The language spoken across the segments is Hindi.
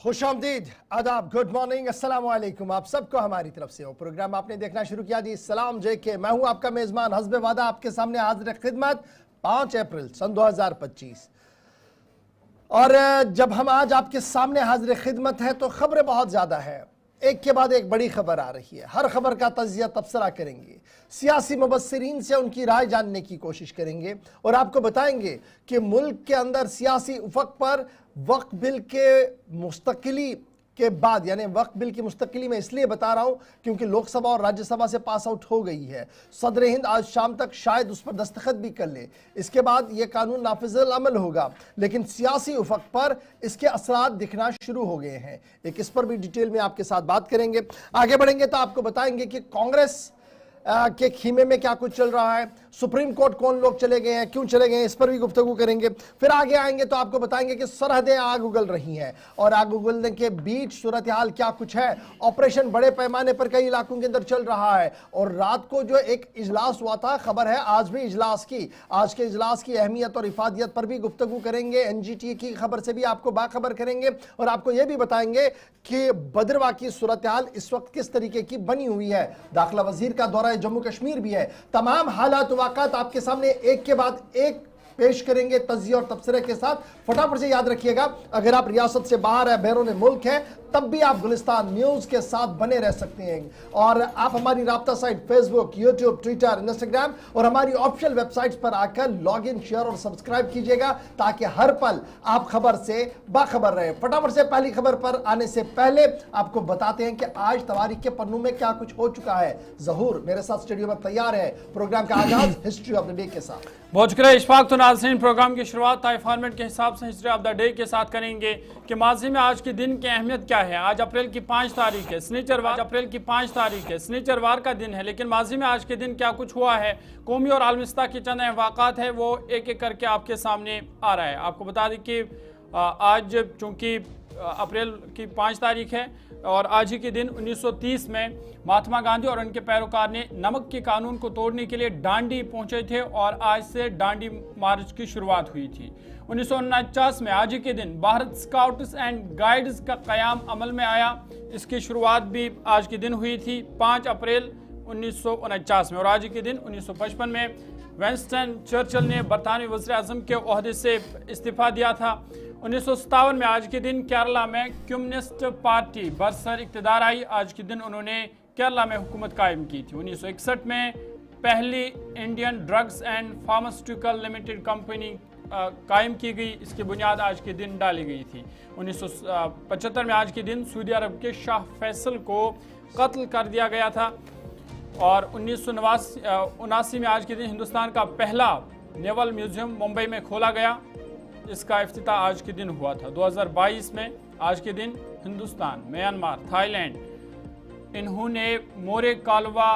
खुशामदीद, आदाब, गुड मॉर्निंग, अस्सलाम वालेकुम। आप सबको हमारी तरफ से वो प्रोग्राम आपने देखना शुरू किया जी। सलाम जेके, मैं हूं आपका मेज़बान हस्बे वादा आपके सामने हाजिर खिदमत 5 अप्रैल सन 2025। और जब हम आज आपके सामने हाजिर खिदमत है तो खबरें बहुत ज़्यादा है, एक के बाद एक बड़ी खबर आ रही है। हर खबर का तजिया तबसरा करेंगे, सियासी मुबस्सिरीन से उनकी राय जानने की कोशिश करेंगे और आपको बताएंगे कि मुल्क के अंदर सियासी उफक पर वक्फ बिल के मुस्तकिली के बाद, यानी वक्फ बिल की मुस्तकिली में इसलिए बता रहा हूं क्योंकि लोकसभा और राज्यसभा से पास आउट हो गई है। सदर हिंद आज शाम तक शायद उस पर दस्तखत भी कर ले, इसके बाद यह कानून नाफिजुल अमल होगा, लेकिन सियासी उफक पर इसके असरात दिखना शुरू हो गए हैं। एक इस पर भी डिटेल में आपके साथ बात करेंगे। आगे बढ़ेंगे तो आपको बताएंगे कि कांग्रेस के खीमे में क्या कुछ चल रहा है, सुप्रीम कोर्ट कौन लोग चले गए हैं, क्यों चले गए हैं, इस पर भी गुफ्तगू करेंगे। फिर आगे आएंगे तो आपको बताएंगे कि सरहदें आग उगल रही हैं और आग उगलने के बीच सूरत हाल क्या कुछ है। ऑपरेशन बड़े पैमाने पर कई इलाकों के अंदर चल रहा है और रात को जो एक इजलास हुआ था, खबर है आज भी इजलास की, आज के इजलास की अहमियत और इफादियत पर भी गुफ्तगू करेंगे। NGT की खबर से भी आपको बाखबर करेंगे और आपको यह भी बताएंगे कि भद्रवाह की सूरत हाल इस वक्त किस तरीके की बनी हुई है। दाखिला वजीर का दौरा जम्मू कश्मीर भी है। तमाम हालात वाक़ात आपके सामने एक के बाद एक पेश करेंगे तजिया और तबसरे के साथ। फटाफट से याद रखिएगा, अगर आप रियासत से बाहर है, बैरून मुल्क है, तब भी आप गुलिस्तान न्यूज के साथ बने रह सकते हैं और आप हमारी राब्ता site Facebook, YouTube, Twitter, Instagram और हमारी ऑफिशियल वेबसाइट्स पर आकर लॉग इन, शेयर और सब्सक्राइब कीजिएगा ताकि हर पल आप खबर से बाखबर रहे। फटाफट से पहली खबर पर आने से पहले आपको बताते हैं कि आज तवारीख के पन्नों में क्या कुछ हो चुका है। जहूर मेरे साथ स्टूडियो में तैयार है। प्रोग्राम का आगाज हिस्ट्री ऑफ द डे के साथ। बहुत शुक्रिया इशफाक। तो नाज़रीन, प्रोग्राम की शुरुआत टाइम फॉर्मेट के हिसाब से हिस्ट्री ऑफ द डे के साथ करेंगे कि माजी में आज के दिन की अहमियत क्या है। आज अप्रैल की 5 तारीख है, सनीचरवार। अप्रैल की 5 तारीख है, सनीचरवार का दिन है, लेकिन माजी में आज के दिन क्या कुछ हुआ है, कौमी और आलमिस्ता की चंद वाक़ात है, वो एक एक करके आपके सामने आ रहा है। आपको बता दें कि आज चूँकि अप्रैल की 5 तारीख है और आज ही के दिन 1930 में महात्मा गांधी और उनके पैरोकार ने नमक के कानून को तोड़ने के लिए डांडी पहुंचे थे और आज से डांडी मार्च की शुरुआत हुई थी। 1949 में आज ही के दिन भारत स्काउट्स एंड गाइड्स का क़याम अमल में आया। इसकी शुरुआत भी आज के दिन हुई थी 5 अप्रैल 1949 में। और आज ही के दिन 1955 में विंस्टन चर्चिल ने बरतानवी वज़ीर आज़म के ओहदे से इस्तीफा दिया था। 1957 में आज के दिन केरला में कम्युनिस्ट पार्टी बरसर इक़्तिदार आई। आज के दिन उन्होंने केरला में हुकूमत कायम की थी। 1961 में पहली Indian drugs and pharmaceutical limited company कायम की गई। इसकी बुनियाद आज के दिन डाली गई थी। 1975 में आज के दिन सऊदी अरब के शाह फैसल को कत्ल कर दिया गया था। और 1979 में आज के दिन हिंदुस्तान का पहला नेवल म्यूजियम मुंबई में खोला गया। इसका इफ्तिताह आज के दिन हुआ था। 2022 में आज के दिन हिंदुस्तान, म्यांमार, थाईलैंड, इन्होंने मोरे कालवा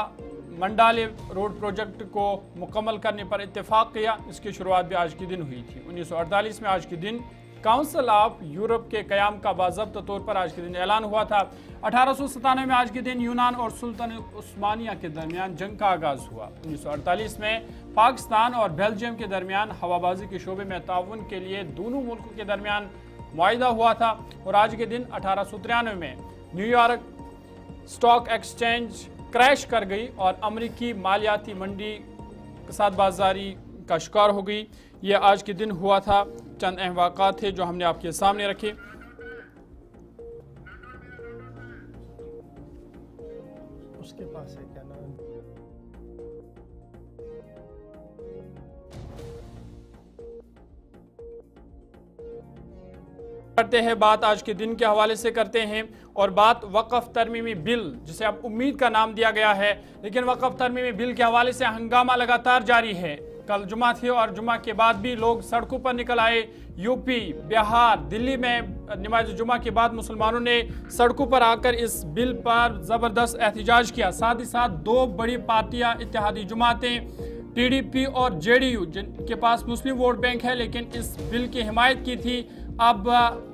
मंडाले रोड प्रोजेक्ट को मुकम्मल करने पर इत्तेफाक किया। इसकी शुरुआत भी आज के दिन हुई थी। 1948 में आज के दिन काउंसिल ऑफ यूरोप के क़याम का बाज़ाब्ता तौर पर आज के दिन ऐलान हुआ था। 1897 में आज के दिन यूनान और सुल्तानत उस्मानिया के दरमियान जंग का आगाज़ हुआ। 1948 में पाकिस्तान और बेल्जियम के दरमियान हवाबाजी के शोबे में ताउन के लिए दोनों मुल्कों के दरमियान मुआहिदा हुआ था। और आज के दिन 1893 में न्यूयॉर्क स्टॉक एक्सचेंज क्रैश कर गई और अमरीकी मालियाती मंडी कसाद बाजारी का शिकार हो गई। ये आज के दिन हुआ था। चंद अहम वाक़ात थे जो हमने आपके सामने रखे। उसके पास है क्या नाम, करते हैं बात आज के दिन के हवाले से करते हैं और बात वक़्फ़ तरमीमी बिल, जिसे अब उम्मीद का नाम दिया गया है, लेकिन वक़्फ़ तरमीमी बिल के हवाले से हंगामा लगातार जारी है। कल जुमा थी और जुमा के बाद भी लोग सड़कों पर निकल आए। यूपी, बिहार, दिल्ली में नमाज जुमा के बाद मुसलमानों ने सड़कों पर आकर इस बिल पर ज़बरदस्त एहतजाज किया। साथ ही साथ 2 बड़ी पार्टियां, इत्तेहादी जमातें, TDP और JDU, जिनके पास मुस्लिम वोट बैंक है, लेकिन इस बिल की हिमायत की थी, अब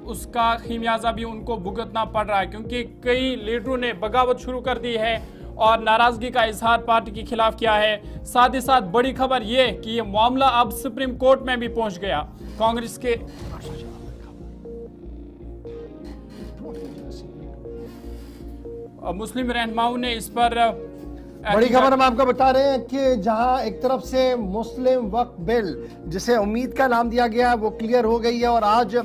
उसका खिमियाजा भी उनको भुगतना पड़ रहा है क्योंकि कई लीडरों ने बगावत शुरू कर दी है और नाराजगी का इजहार पार्टी के खिलाफ किया है। साथ ही साथ बड़ी खबर यह कि ये मामला अब सुप्रीम कोर्ट में भी पहुंच गया। कांग्रेस के मुस्लिम रहनुमाओं ने इस पर बड़ी खबर हम आपको बता रहे हैं कि जहां एक तरफ से मुस्लिम वक्फ बिल जिसे उम्मीद का नाम दिया गया है वो क्लियर हो गई है और आज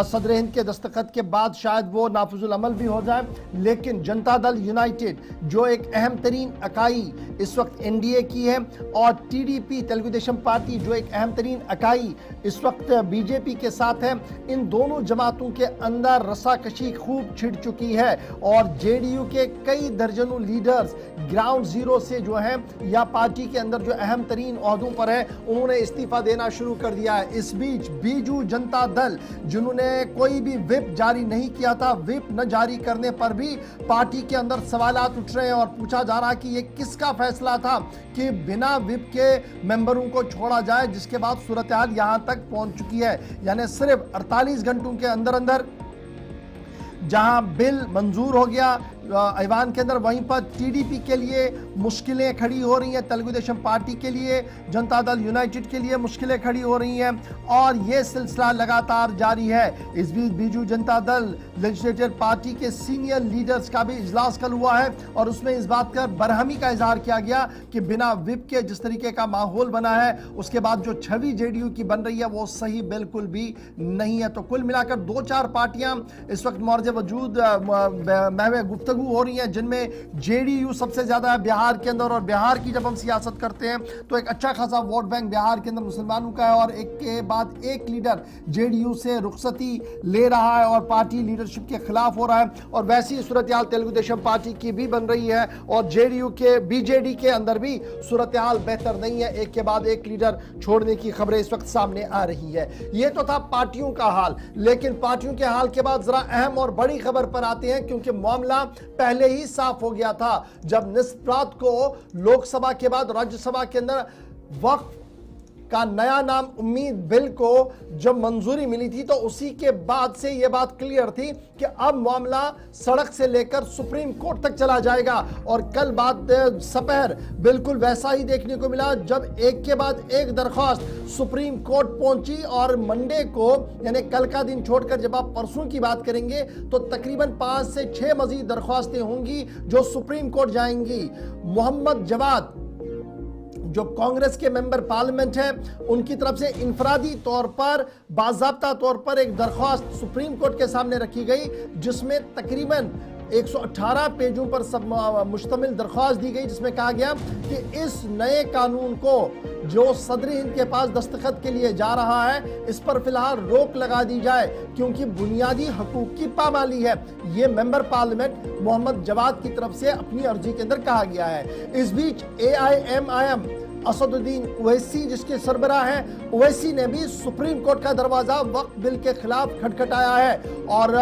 सदर हिंद के दस्तखत के बाद शायद वो नाफिजुल अमल भी हो जाए, लेकिन जनता दल यूनाइटेड जो एक अहम तरीन इकाई इस वक्त एनडीए की है और टीडीपी तेलुगु देशम पार्टी जो एक अहम तरीन इकाई इस वक्त बीजेपी के साथ है, इन दोनों जमातों के अंदर रसाकशी खूब छिड़ चुकी है और जेडीयू के कई दर्जनों लीडर्स ग्राउंड जीरो से जो है या पार्टी के अंदर जो अहम तरीन ओहदों पर है उन्होंने इस्तीफा देना शुरू कर दिया है। इस बीच बीजू जनता दल जिन्होंने कोई भी व्हिप जारी नहीं किया था, व्हिप न जारी करने पर भी पार्टी के अंदर सवालात उठ रहे हैं और पूछा जा रहा है कि ये किसका फैसला था कि बिना व्हिप के मेंबरों को छोड़ा जाए, जिसके बाद सूरत हाल यहां तक पहुंच चुकी है। यानी सिर्फ 48 घंटों के अंदर अंदर जहां बिल मंजूर हो गया ऐवान के अंदर, वहीं पर टीडीपी के लिए मुश्किलें खड़ी हो रही हैं, तेलुगु देशम पार्टी के लिए, जनता दल यूनाइटेड के लिए मुश्किलें खड़ी हो रही हैं और ये सिलसिला लगातार जारी है। इस बीच बीजू जनता दल लेजिस्लेटिव पार्टी के सीनियर लीडर्स का भी इजलास कल हुआ है और उसमें इस बात का बरहमी का इजहार किया गया कि बिना व्हिप के जिस तरीके का माहौल बना है उसके बाद जो छवि जेडीयू की बन रही है वो सही बिल्कुल भी नहीं है। तो कुल मिलाकर 2-4 पार्टियां इस वक्त मौजूद वजूद महवे गुफ्तगू हो रही हैं जिनमें जेडीयू सबसे ज्यादा है बिहार के अंदर, और बिहार की जब हम सियासत करते हैं तो एक अच्छा खासा वोट बैंक बिहार के अंदर मुसलमानों का है और एक के बाद एक लीडर जेडीयू से रुखसती ले रहा है और पार्टी लीडरशिप के खिलाफ हो रहा है और वैसी सूरत हाल तेलुगु देशम पार्टी की भी बन रही है और जेडीयू के बीजेडी के अंदर भी सूरत हाल बेहतर नहीं है, एक के बाद एक लीडर छोड़ने की खबरें इस वक्त सामने आ रही है। ये तो था पार्टियों का हाल, लेकिन पार्टियों के हाल के बाद जरा अहम और बड़ी खबर पर आते हैं क्योंकि मामला पहले ही साफ हो गया था जब निस्फ रात को लोकसभा के बाद राज्यसभा के अंदर वक्फ का नया नाम उम्मीद बिल को जब मंजूरी मिली थी तो उसी के बाद से यह बात क्लियर थी कि अब मामला सड़क से लेकर सुप्रीम कोर्ट तक चला जाएगा और कल बात सपहर बिल्कुल वैसा ही देखने को मिला जब एक के बाद एक दरख्वास्त सुप्रीम कोर्ट पहुंची और मंडे को यानी कल का दिन छोड़कर जब आप परसों की बात करेंगे तो तकरीबन 5 से 6 मजीद दरख्वास्तें होंगी जो सुप्रीम कोर्ट जाएंगी। मोहम्मद जवाद जो कांग्रेस के मेंबर पार्लियामेंट हैं उनकी तरफ से इनफरादी तौर पर बाज़ाब्ता तौर पर एक दरख्वास्त सुप्रीम कोर्ट के सामने रखी गई जिसमें तकरीबन 118 पेजों पर सब मुश्तमिल दरख्वास्त दी गई जिसमें कहा गया कि इस नए कानून को जो सदर हिंद के पास दस्तखत के लिए जा रहा है इस पर फिलहाल रोक लगा दी जाए क्योंकि बुनियादी हकूक की पामाली है। ये मेंबर पार्लियामेंट मोहम्मद जवाद की तरफ से अपनी अर्जी के अंदर कहा गया है। इस बीच AIMIM असदुद्दीन ओवैसी जिसके सरबराह हैं ओवैसी ने भी सुप्रीम कोर्ट का दरवाजा वक्फ बिल के खिलाफ खटखटाया है और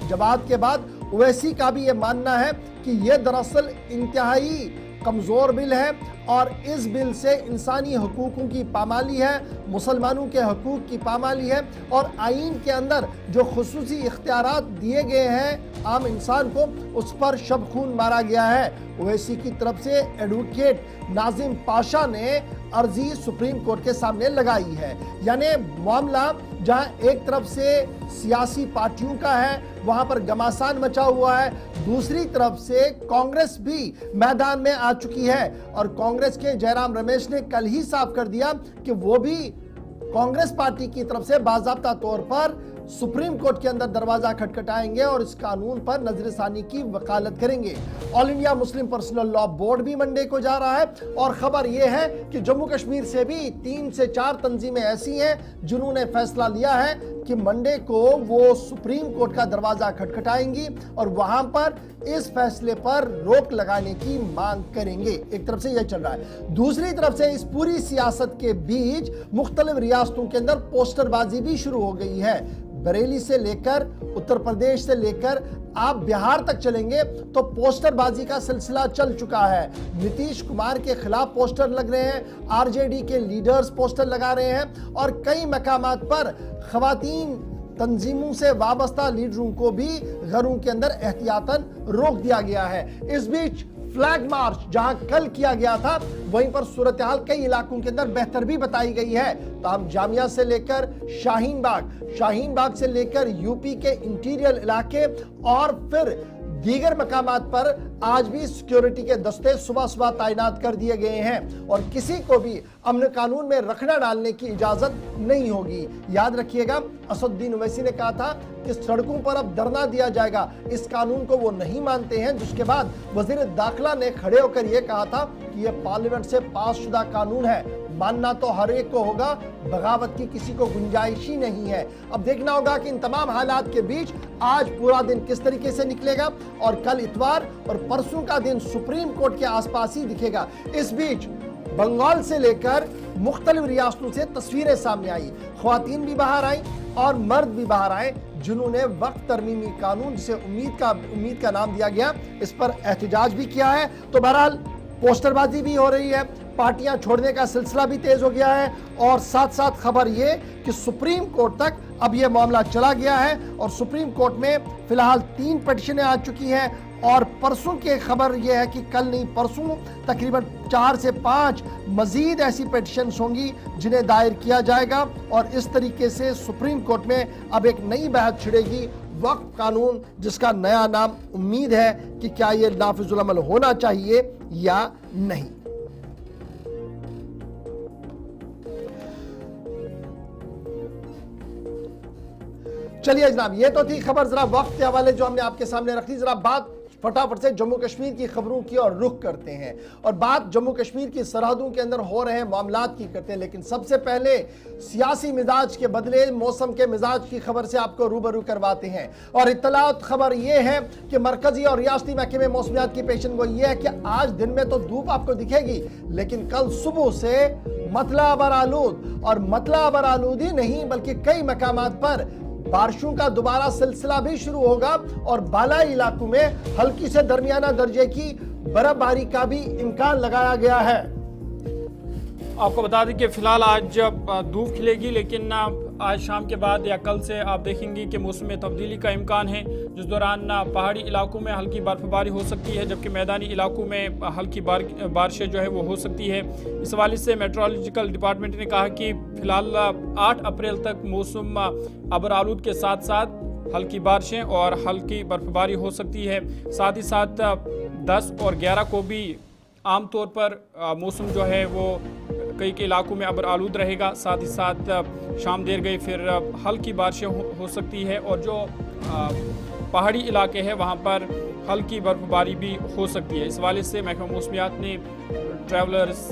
जवाब के बाद ओवैसी का भी ये मानना है कि यह दरअसल इंतहाई कमजोर बिल है और इस बिल से इंसानी हकूकों की पामाली है, मुसलमानों के हकूक की पामाली है और आईन के अंदर जो खुसूसी इख्तियारात दिए गए हैं आम इंसान को उस पर शब खून मारा गया है। ओवैसी की तरफ से एडवोकेट नाजिम पाशा ने अर्जी सुप्रीम कोर्ट के सामने लगाई है। यानी मामला जहां एक तरफ से सियासी पार्टियों का है वहां पर घमासान मचा हुआ है, दूसरी तरफ से कांग्रेस भी मैदान में आ चुकी है और कांग्रेस के जयराम रमेश ने कल ही साफ कर दिया कि वो भी कांग्रेस पार्टी की तरफ से बाज़ाब्ता तौर पर सुप्रीम कोर्ट के अंदर दरवाजा खटखटाएंगे और इस कानून पर नजरसानी की वकालत करेंगे। All India Muslim personal law board भी मंडे को जा रहा है और खबर यह है कि जम्मू कश्मीर से भी 3 से 4 तंजीमें ऐसी हैं जिन्होंने फैसला लिया है कि मंडे को वो सुप्रीम कोर्ट का दरवाजा खटखटाएंगी और वहां पर इस फैसले पर रोक लगाने की मांग करेंगे। एक तरफ से यह चल रहा है, दूसरी तरफ से इस पूरी सियासत के बीच मुख्तलिफ रियासतों के अंदर पोस्टरबाजी भी शुरू हो गई है। बरेली से लेकर उत्तर प्रदेश से लेकर आप बिहार तक चलेंगे तो पोस्टरबाजी का सिलसिला चल चुका है। नीतीश कुमार के खिलाफ पोस्टर लग रहे हैं, आरजेडी के लीडर्स पोस्टर लगा रहे हैं और कई मकामात पर खवातीन तंजीमों से वाबस्ता लीडरों को भी घरों के अंदर एहतियातन रोक दिया गया है। इस बीच फ्लैग मार्च जहां कल किया गया था, वहीं पर सूरत हाल कई इलाकों के अंदर बेहतर भी बताई गई है। तो हम जामिया से लेकर शाहीन बाग से लेकर यूपी के इंटीरियर इलाके और फिर दीगर मकामात पर आज भी सिक्योरिटी के दस्ते सुबह सुबह तैनात कर दिए गए हैं और किसी को भी अमन कानून में रखना डालने की इजाजत नहीं होगी। याद रखिएगा, असदुद्दीन ओवैसी ने कहा था कि सड़कों पर अब धरना दिया जाएगा। इस कानून को वो नहीं मानते हैं, जिसके बाद वजीर दाखिला ने खड़े होकर यह कहा था कि यह पार्लियामेंट से पास शुदा कानून है, मानना तो हर एक को होगा, बगावत की किसी को गुंजाइश ही नहीं है। अब देखना होगा कि इन तमाम हालात के बीच आज पूरा दिन किस तरीके से निकलेगा और कल इतवार और परसों का दिन सुप्रीम कोर्ट के आसपास ही दिखेगा। इस बीच बंगाल से लेकर मुख्तलिफ रियासतों से तस्वीरें सामने आई, ख्वातीन भी बाहर आई और मर्द भी बाहर आए, जिन्होंने वक्त तरमीमी कानून, जिसे उम्मीद का नाम दिया गया, इस पर एहतजाज भी किया है। तो बहरहाल पोस्टरबाजी भी हो रही है, पार्टियां छोड़ने का सिलसिला भी तेज हो गया है और साथ साथ खबर ये कि सुप्रीम कोर्ट तक अब यह मामला चला गया है और सुप्रीम कोर्ट में फिलहाल 3 पिटीशनें आ चुकी हैं और परसों की खबर यह है कि कल नहीं परसों तकरीबन 4 से 5 मजीद ऐसी पिटीशंस होंगी जिन्हें दायर किया जाएगा और इस तरीके से सुप्रीम कोर्ट में अब एक नई बहस छिड़ेगी वक्फ कानून, जिसका नया नाम उम्मीद है कि क्या यह नाफिजुल अमल होना चाहिए या नहीं। चलिए जनाब, ये तो थी खबर जरा वक्त के हवाले जो हमने आपके सामने रख दी। जरा बात फटाफट से जम्मू कश्मीर की खबरों की और रुख करते हैं और बात जम्मू कश्मीर की सरहदों के अंदर हो रहे मामलात की करते हैं, लेकिन सबसे पहले सियासी मिजाज के बदले मौसम के मिजाज की खबर से आपको रूबरू करवाते हैं। और इत्तलात खबर यह है कि मरकजी और रियासती महकमे मौसमियात की पेशन गोई यह है कि आज दिन में तो धूप आपको दिखेगी, लेकिन कल सुबह से मतला बरालूद, और मतला बरालूदी नहीं बल्कि कई मकामात पर बारिशों का दोबारा सिलसिला भी शुरू होगा और बालाई इलाकों में हल्की से दरमियाना दर्जे की बर्फबारी का भी इम्कान लगाया गया है। आपको बता दें कि फिलहाल आज धूप खिलेगी, लेकिन आज शाम के बाद या कल से आप देखेंगे कि मौसम में तब्दीली का इम्कान है, जिस दौरान पहाड़ी इलाकों में हल्की बर्फबारी हो सकती है, जबकि मैदानी इलाकों में हल्की बारिशें जो है वो हो सकती है। इस हवाले से मेट्रोलॉजिकल डिपार्टमेंट ने कहा कि फिलहाल 8 अप्रैल तक मौसम अबर आलूद के साथ साथ हल्की बारिशें और हल्की बर्फबारी हो सकती है। साथ ही साथ 10 और 11 को भी आमतौर पर मौसम जो है वो कई इलाकों में अबर आलूद रहेगा। साथ ही साथ शाम देर गई फिर हल्की बारिशें हो सकती है और जो पहाड़ी इलाके हैं वहाँ पर हल्की बर्फबारी भी हो सकती है। इस हवाले से महकमा मौसमियात ने ट्रैवलर्स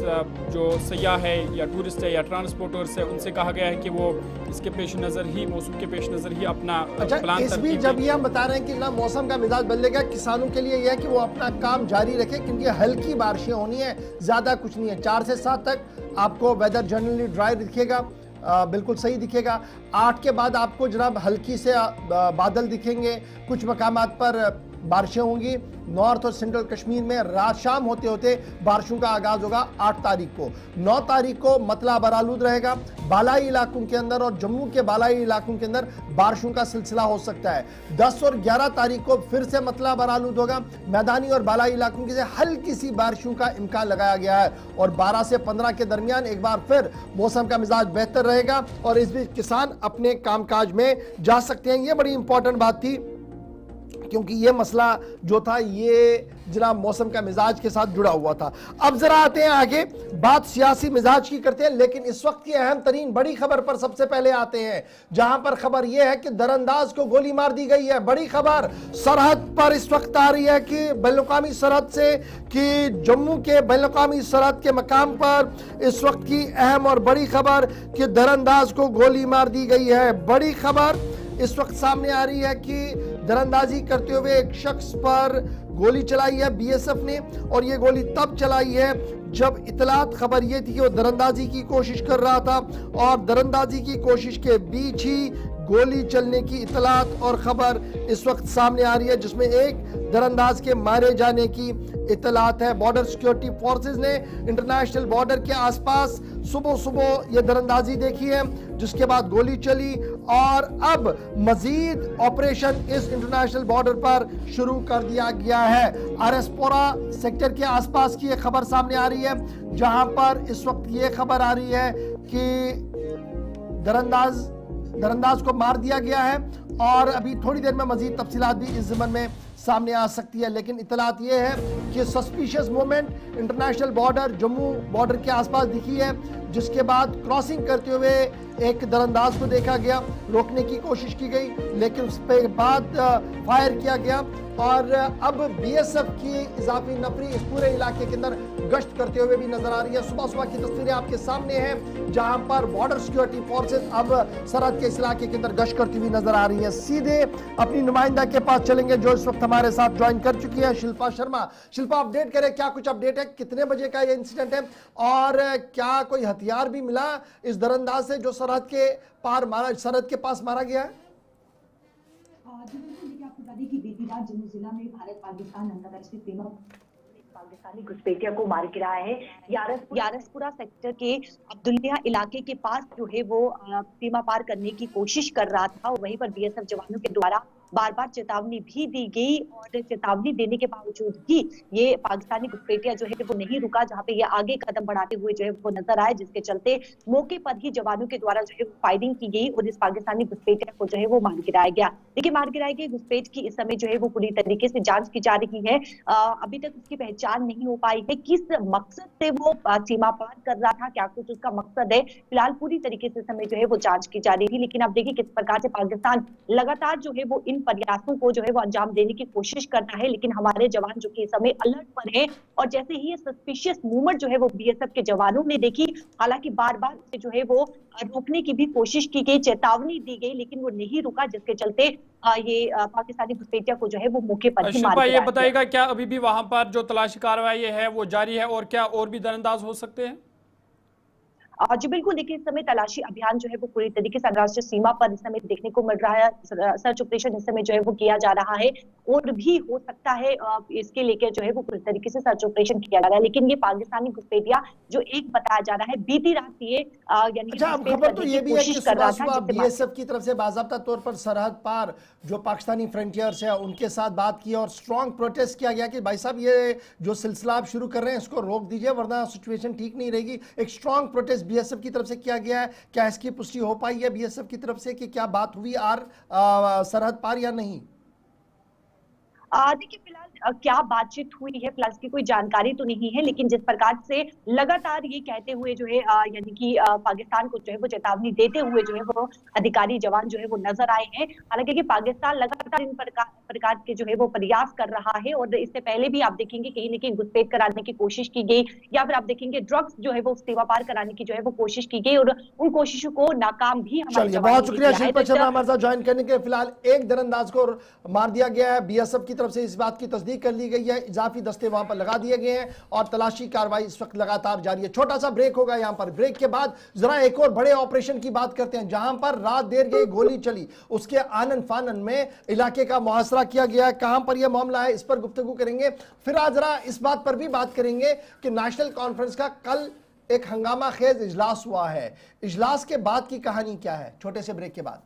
जो सयाह है या टूरिस्ट है या ट्रांसपोर्टर्स है उनसे कहा गया है कि वो इसके पेश नज़र ही मौसम के पेश नज़र ही अपना प्लान इस बीच जब ये हम बता रहे हैं कि ना मौसम का मिजाज बदलेगा, किसानों के लिए यह है कि वो अपना काम जारी रखें क्योंकि हल्की बारिशें होनी है, ज़्यादा कुछ नहीं है। 4 से 7 तक आपको वेदर जनरली ड्राई दिखेगा, बिल्कुल सही दिखेगा। 8 के बाद आपको जनाब हल्की से बादल दिखेंगे, कुछ मकामात पर बारिशें होंगी। नॉर्थ और सेंट्रल कश्मीर में रात शाम होते होते बारिशों का आगाज होगा 8 तारीख को। 9 तारीख को मतला बरालूद रहेगा, बालाई इलाकों के अंदर और जम्मू के बालाई इलाकों के अंदर बारिशों का सिलसिला हो सकता है। 10 और 11 तारीख को फिर से मतला बरालूद होगा, मैदानी और बालाई इलाकों के से हल्की सी बारिशों का इम्कान लगाया गया है और 12 से 15 के दरमियान एक बार फिर मौसम का मिजाज बेहतर रहेगा और इस बीच किसान अपने कामकाज में जा सकते हैं। ये बड़ी इंपॉर्टेंट बात थी क्योंकि ये मसला जो था ये जनाब मौसम का मिजाज के साथ जुड़ा हुआ था। अब जरा आते हैं आगे, बात सियासी मिजाज की करते हैं, लेकिन इस वक्त की अहम तरीन बड़ी खबर पर सबसे पहले आते हैं, जहां पर खबर यह है कि दरअंदाज को गोली मार दी गई है। बड़ी खबर सरहद पर इस वक्त आ रही है कि बैनुल-अक़वामी सरहद से कि जम्मू के बैनुल-अक़वामी सरहद के मकाम पर इस वक्त की अहम और बड़ी खबर कि दरअंदाज को गोली मार दी गई है। बड़ी खबर इस वक्त सामने आ रही है कि दरअंदाजी करते हुए एक शख्स पर गोली चलाई है बीएसएफ ने और ये गोली तब चलाई है जब इतलात खबर ये थी कि वो दरअंदाजी की कोशिश कर रहा था और दरअंदाजी की कोशिश के बीच ही गोली चलने की इतलात और खबर इस वक्त सामने आ रही है, जिसमें एक दरअंदाज के मारे जाने की इतलात है। बॉर्डर सिक्योरिटी फोर्सेस ने इंटरनेशनल बॉर्डर के आसपास सुबह सुबह ये दरअंदाजी देखी है, जिसके बाद गोली चली और अब मजीद ऑपरेशन इस इंटरनेशनल बॉर्डर पर शुरू कर दिया गया है। आरएसपोरा सेक्टर के आसपास की ये खबर सामने आ रही है, जहां पर इस वक्त ये खबर आ रही है कि दरअंदाज को मार दिया गया है और अभी थोड़ी देर में मजीद तफसीलात भी इस ज़मन में सामने आ सकती है। लेकिन इतलात ये है कि suspicious movement international border Jammu border के आसपास दिखी है, जिसके बाद क्रॉसिंग करते हुए एक दरअंदाज को देखा गया, रोकने की कोशिश की गई, लेकिन उस पर बाद फायर किया गया और अब बीएसएफ की इजाफी नफरी इस पूरे इलाके के अंदर गश्त करते हुए भी नजर आ रही है। सुबह सुबह की तस्वीरें आपके सामने हैं, जहां पर बॉर्डर सिक्योरिटी फोर्सेस अब सरहद के इस इलाके के अंदर गश्त करती हुई नजर आ रही है। सीधे अपनी नुमाइंदा के पास चलेंगे, जो इस वक्त हमारे साथ ज्वाइन कर चुकी है, शिल्पा शर्मा। शिल्पा, अपडेट करें, क्या कुछ अपडेट है, कितने बजे का ये इंसिडेंट है और क्या कोई हथियार भी मिला इस दरअंदाज से जो सरहद के पास मारा गया है? आपको बता दें कि बीती रात जम्मू जिला में भारत पाकिस्तान अंतर्राष्ट्रीय सीमा पाकिस्तानी घुसपैठिया को मार गिराया है। यारसपुरा सेक्टर के अब्दुल्लिया इलाके के पास जो है वो सीमा पार करने की कोशिश कर रहा था और वहीं पर बीएसएफ जवानों के द्वारा बार बार चेतावनी भी दी गई और चेतावनी देने के बावजूद भी ये पाकिस्तानी घुसपैठिया जो है वो नहीं रुका, जहां पे ये आगे कदम बढ़ाते हुए जो है वो नजर आए, जिसके चलते मौके पर ही जवानों के द्वारा जो है फायरिंग की गई और इस पाकिस्तानी घुसपैठिया को जो है वो मार गिराया गया। देखिए, मार गिराई गई घुसपैठ की इस समय जो है वो पूरी तरीके से जांच की जा रही है। अभी तक उसकी पहचान नहीं हो पाई है, किस मकसद से वो सीमा पार कर रहा था, क्या कुछ उसका मकसद है, फिलहाल पूरी तरीके से समय जो है वो जांच की जा रही थी। लेकिन अब देखिए किस प्रकार से पाकिस्तान लगातार जो है वो इन प्रयासों को जो है वो अंजाम देने की कोशिश करता है, लेकिन हमारे जवान जो कि इस समय अलर्ट पर हैं और जैसे ही ये सस्पिशियस मूवमेंट जो है वो बीएसएफ के जवानों ने देखी, हालांकि बार बार उसे जो है वो रोकने की भी कोशिश की गई, चेतावनी दी गई, लेकिन वो नहीं रुका, जिसके चलते ये पाकिस्तानी घुसपैठिया को जो है वो मौके पर ही मार ये बताइएगा, क्या अभी भी वहां पर जो तलाशी कार्रवाई है वो जारी है और क्या और भी दरअंदाज हो सकते हैं? जी बिल्कुल, देखिए इस समय तलाशी अभियान जो है वो पूरी तरीके से अंतर्राष्ट्रीय सीमा पर इस समय देखने को मिल रहा है। सर्च ऑपरेशन इस समय जो है वो किया जा रहा है और भी हो सकता है इसके लेकर जो है वो पूरी तरीके से सर्च ऑपरेशन किया जा रहा है। लेकिन ये पाकिस्तानी घुसपैठिया जो एक बताया जा रहा है, बीती रात ये यानी खबर तो ये भी है कि सुबह बीएसएफ की तरफ से बाकायदा तौर पर सरहद पार जो पाकिस्तानी फ्रंटियर्स है उनके साथ बात की और स्ट्रॉन्ग प्रोटेस्ट किया गया कि भाई साहब ये जो सिलसिला आप शुरू कर रहे हैं इसको रोक दीजिए, वरना सिचुएशन ठीक नहीं रहेगी। एक स्ट्रॉन्ग प्रोटेस्ट बीएसएफ की तरफ से किया गया है, क्या इसकी पुष्टि हो पाई है बीएसएफ की तरफ से कि क्या बात हुई सरहद पार या नहीं? देखिए फिलहाल क्या बातचीत हुई है फिलहाल की कोई जानकारी तो नहीं है, लेकिन जिस प्रकार से लगातार ये कहते हुए जो है यानी कि पाकिस्तान को जो है वो चेतावनी देते हुए जो है वो अधिकारी जवान जो है वो नजर आए हैं। हालांकि कि पाकिस्तान लगातार इन प्रकार के जो है वो प्रयास कर रहा है और इससे पहले भी आप देखेंगे कहीं न कहीं घुसपैठ कराने की कोशिश की गई या फिर आप देखेंगे ड्रग्स जो है वो सीमा पार कराने की जो है वो कोशिश की गई और उन कोशिशों को नाकाम भी हमारे बहुत शुक्रिया शिल्पा शर्मा हमारे साथ ज्वाइन करने के। फिलहाल एक दरअंदाज को मार दिया गया है, बीएसएफ की तरफ से इस बात की तस्दीक कर ली गई है, इजाफी दस्ते वहां पर लगा दिए गए हैं और तलाशी कार्रवाई इस वक्त लगातार जारी है। छोटा सा ब्रेक होगा यहां पर, ब्रेक के बाद जरा एक और बड़े ऑपरेशन की बात करते हैं जहां पर रात देर गई गोली चली, उसके आनन फानन में इलाके का मुहासरा किया गया। कहां पर यह मामला है इस पर गुफ्तगू करेंगे। फिर आज जरा इस बात पर भी बात करेंगे कि नेशनल कॉन्फ्रेंस का कल एक हंगामा खेज इजलास हुआ है, इजलास के बाद की कहानी क्या है, छोटे से ब्रेक के बाद।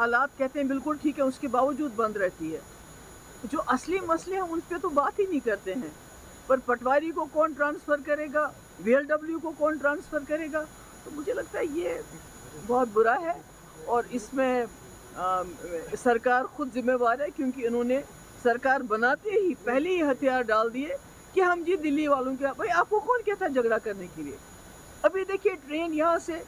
हालात कहते हैं बिल्कुल ठीक है, उसके बावजूद बंद रहती है। जो असली मसले हैं उन पे तो बात ही नहीं करते हैं। पर पटवारी को कौन ट्रांसफ़र करेगा, वीएलडब्ल्यू को कौन ट्रांसफ़र करेगा, तो मुझे लगता है ये बहुत बुरा है और इसमें सरकार खुद जिम्मेवार है, क्योंकि इन्होंने सरकार बनाते ही पहले ही हथियार डाल दिए कि हम जी दिल्ली वालों के, भाई आपको कौन कहता है झगड़ा करने के लिए। अभी देखिए ट्रेन यहाँ से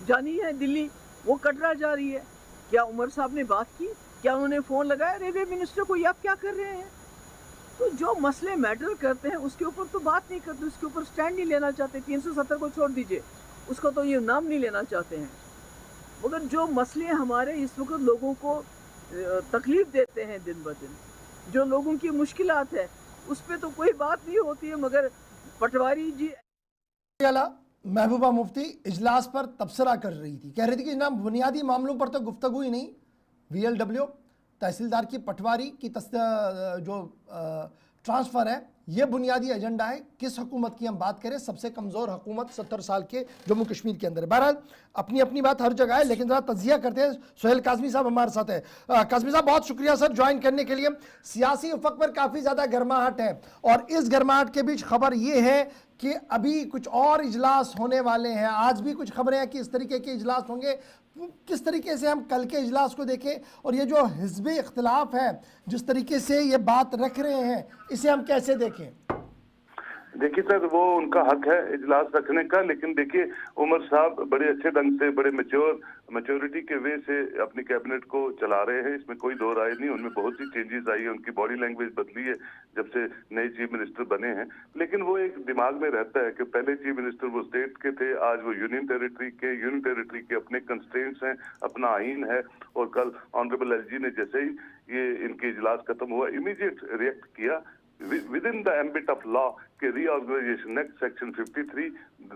जानी है दिल्ली, वो कटरा जा रही है। क्या उमर साहब ने बात की? क्या उन्होंने फ़ोन लगाया रेलवे मिनिस्टर को, ये आप क्या कर रहे हैं? तो जो मसले मैटर करते हैं उसके ऊपर तो बात नहीं करते, उसके ऊपर स्टैंड नहीं लेना चाहते। 370 को छोड़ दीजिए, उसको तो ये नाम नहीं लेना चाहते हैं। मगर जो मसले हमारे इस वक्त लोगों को तकलीफ देते हैं दिन ब दिन, जो लोगों की मुश्किलात है, उस पर तो कोई बात नहीं होती है। मगर पटवारी जी महबूबा मुफ्ती इजलास पर तबसरा कर रही थी, कह रही थी कि जनाब बुनियादी मामलों पर तो गुफ्तगू ही नहीं, वीएलडब्ल्यू तहसीलदार की पटवारी की जो ट्रांसफ़र है ये बुनियादी एजेंडा है। किस हुकूमत की हम बात करें, सबसे कमज़ोर हुकूमत 70 साल के जम्मू कश्मीर के अंदर है। बहरहाल अपनी अपनी बात हर जगह है, लेकिन ज़रा तजिया करते हैं। सोहेल काज़मी साहब हमारे साथ है। काज़मी साहब बहुत शुक्रिया सर ज्वाइन करने के लिए। सियासी उफक पर काफ़ी ज़्यादा गर्माहट है और इस गर्माहट के बीच खबर ये है कि अभी कुछ और इजलास होने वाले हैं। आज भी कुछ खबरें हैं कि इस तरीके के इजलास होंगे। किस तरीके से हम कल के इजलास को देखें और ये जो हिज़्बी इख्तिलाफ है जिस तरीके से ये बात रख रहे हैं, इसे हम कैसे देखें? देखिए सर, वो उनका हक है इजलास रखने का, लेकिन देखिए उमर साहब बड़े अच्छे ढंग से, बड़े मैच्योरिटी के वे से अपनी कैबिनेट को चला रहे हैं, इसमें कोई दो राय नहीं। उनमें बहुत सी चेंजेस आई है, उनकी बॉडी लैंग्वेज बदली है जब से नए चीफ मिनिस्टर बने हैं। लेकिन वो एक दिमाग में रहता है कि पहले चीफ मिनिस्टर वो स्टेट के थे, आज वो यूनियन टेरिटरी के अपने कंस्ट्रेंट्स हैं, अपना आइन है। और कल ऑनरेबल एलजी ने जैसे ही ये इनके इजलास खत्म हुआ इमीडिएट रिएक्ट किया within the ambit of law के रीऑर्गेनाइजेशन एक्ट सेक्शन 53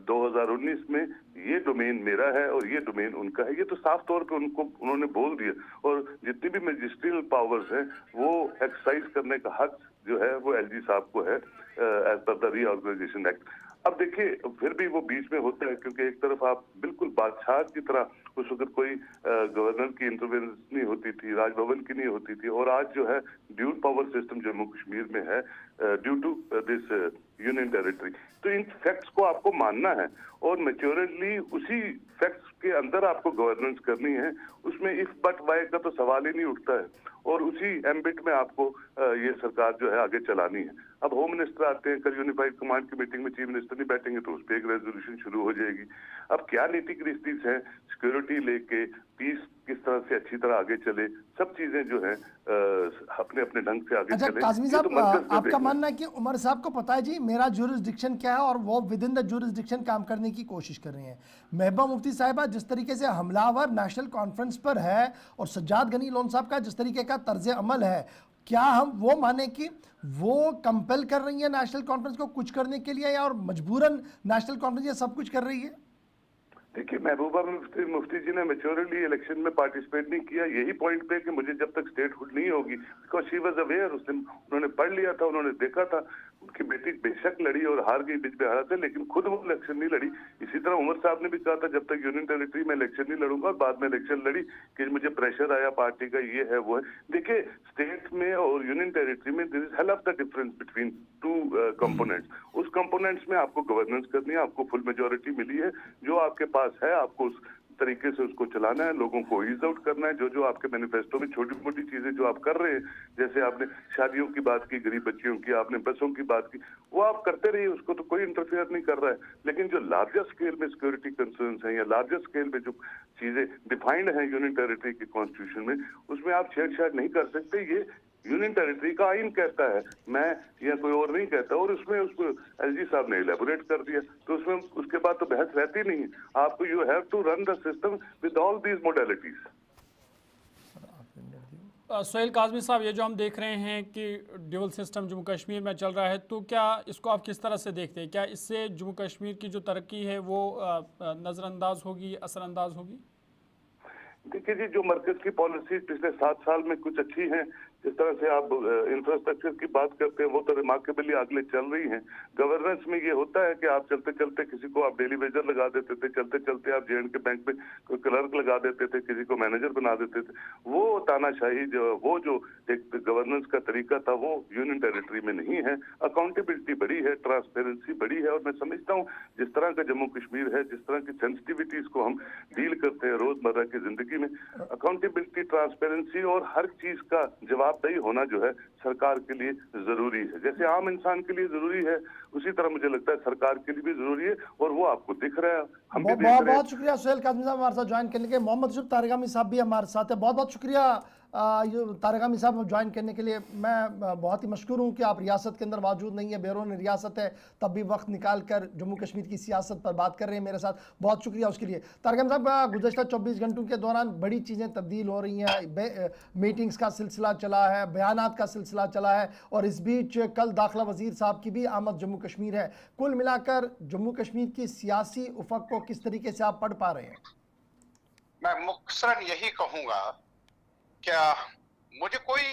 2019 में ये डोमेन मेरा है और ये डोमेन उनका है। ये तो साफ तौर पे उन्होंने बोल दिया। और जितनी भी मैजिस्ट्रियल पावर्स हैं वो एक्सरसाइज करने का हक जो है वो एलजी साहब को है as per the reorganisation act. अब देखिए फिर भी वो बीच में होता है, क्योंकि एक तरफ आप बिल्कुल बादशाह की तरह, उस वक्त कोई गवर्नर की इंटरवेंस नहीं होती थी, राजभवन की नहीं होती थी, और आज जो है dual power system Jammu Kashmir में है due to this union territory. तो इन फैक्ट्स को आपको मानना है और मैच्योरली उसी फैक्ट्स के अंदर आपको गवर्नेंस करनी है। उसमें इफ बट वाई का तो सवाल ही नहीं उठता है और उसी एम्बिट में आपको ये सरकार जो है आगे चलानी है। अब होम मिनिस्टर आते हैं, कल यूनिफाइड कमांड की मीटिंग में चीफ मिनिस्टर नहीं बैठेंगे तो उस पर एक रेजोल्यूशन शुरू हो जाएगी। अब क्या नीतिक रिश्तीज है, सिक्योरिटी लेके पीस किस तरह से अच्छी तरह आगे चले, सब चीजें जो है अपने अपने ढंग से आगे चले। काज़मी साहब आपका मानना है कि उमर साहब को पता है जी मेरा जुरिस्डिक्शन क्या है और वो विद इन द जुरिस्डिक्शन काम करने की कोशिश कर रहे हैं। महबूबा मुफ्ती साहिबा, जिस तरीके से हमलावर नेशनल कॉन्फ्रेंस पर है और सज्जाद गनी लोन साहब का जिस तरीके का तर्ज अमल है, क्या हम वो माने कि वो कंपेल कर रही है नेशनल कॉन्फ्रेंस को कुछ करने के लिए, या और मजबूरन नेशनल कॉन्फ्रेंस ये सब कुछ कर रही है? देखिए महबूबा मुफ्ती जी ने मैच्योरली इलेक्शन में पार्टिसिपेट नहीं किया, यही पॉइंट पे कि मुझे जब तक स्टेटहुड नहीं होगी, बिकॉज शी वाज अवेयर, उन्होंने पढ़ लिया था, उन्होंने देखा था उनकी बेटी बेशक लड़ी और हार गई बीच में हारा था, लेकिन खुद वो इलेक्शन नहीं लड़ी। इसी तरह उमर साहब ने भी कहा था जब तक यूनियन टेरिटरी में इलेक्शन नहीं लड़ूंगा, और बाद में इलेक्शन लड़ी कि मुझे प्रेशर आया पार्टी का, ये है वो है। देखिए स्टेट में और यूनियन टेरिटरी में there is hell of the difference between two components. उस कंपोनेंट्स में आपको गवर्नेंस करनी है, आपको फुल मेजोरिटी मिली है, जो आपके पास है आपको उस तरीके से उसको चलाना है, लोगों को ईज आउट करना है। जो आपके मैनिफेस्टो में छोटी मोटी चीजें जो आप कर रहे हैं, जैसे आपने शादियों की बात की, गरीब बच्चियों की, आपने बसों की बात की, वो आप करते रहिए, उसको तो कोई इंटरफेयर नहीं कर रहा है। लेकिन जो लार्जर स्केल में सिक्योरिटी कंसर्न्स हैं या लार्जर स्केल में जो चीजें डिफाइंड हैं यूनियन टेरिटरी के कॉन्स्टिट्यूशन में, उसमें आप छेड़छाड़ नहीं कर सकते। ये यूनियन टेरिटरी का आइन कहता है, मैं या कोई और नहीं कहता। और उसमें उसको एलजी साहब ने इलेबोरेट कर दिया, तो उसमें उसके बाद तो बहस रहती नहीं है। आपको you have to run the system with all these modalities. Sohail Kazmi साहब, ये जो हम देख रहे हैं कि ड्यूल सिस्टम जम्मू कश्मीर में चल रहा है, तो क्या इसको आप किस तरह से देखते हैं? क्या इससे जम्मू कश्मीर की जो तरक्की है वो नज़रअंदाज होगी, असरअंदाज होगी? देखिए जी, जो मरकज की पॉलिसी पिछले 7 साल में कुछ अच्छी हैं, जिस तरह से आप इंफ्रास्ट्रक्चर की बात करते हैं वो तो रिमार्केबली आगे चल रही हैं। गवर्नेंस में ये होता है कि आप चलते चलते किसी को आप डेली वेजर लगा देते थे, चलते चलते आप J&K बैंक में कोई क्लर्क लगा देते थे, किसी को मैनेजर बना देते थे। वो तानाशाही जो एक गवर्नेंस का तरीका था वो यूनियन टेरिटरी में नहीं है। अकाउंटेबिलिटी बड़ी है, ट्रांसपेरेंसी बड़ी है, और मैं समझता हूँ जिस तरह का जम्मू कश्मीर है, जिस तरह की सेंसिटिविटीज को हम डील करते हैं रोजमर्रा की जिंदगी में, अकाउंटेबिलिटी, ट्रांसपेरेंसी और हर चीज का जवाबदेही होना जो है सरकार के लिए जरूरी है। जैसे आम इंसान के लिए जरूरी है उसी तरह मुझे लगता है सरकार के लिए भी जरूरी है, और वो आपको दिख रहा है, हम भी देख रहे हैं। बहुत शुक्रिया सुहेल काज़मी साहब हमारे साथ ज्वाइन करने के लिए। मोहम्मद यूसुफ तारगामी साहब भी हमारे साथ है। बहुत बहुत शुक्रिया तारगामी साहब ज्वाइन करने के लिए। मैं बहुत ही मशकूर हूँ कि आप रियासत के अंदर मौजूद नहीं है, बैरून रियासत है, तब भी वक्त निकाल कर जम्मू कश्मीर की सियासत पर बात कर रहे हैं मेरे साथ। बहुत शुक्रिया उसके लिए। तारगामी साहब, गुज़श्ता 24 घंटों के दौरान बड़ी चीज़ें तब्दील हो रही हैं, मीटिंग्स का सिलसिला चला है, बयानात का सिलसिला चला है, और इस बीच कल दाखिला वज़ीर साहब की भी आमद जम्मू कश्मीर है। कुल मिलाकर जम्मू कश्मीर की सियासी उफक को किस तरीके से आप पढ़ पा रहे हैं? मैं मुख्तसरन यही कहूंगा, क्या मुझे कोई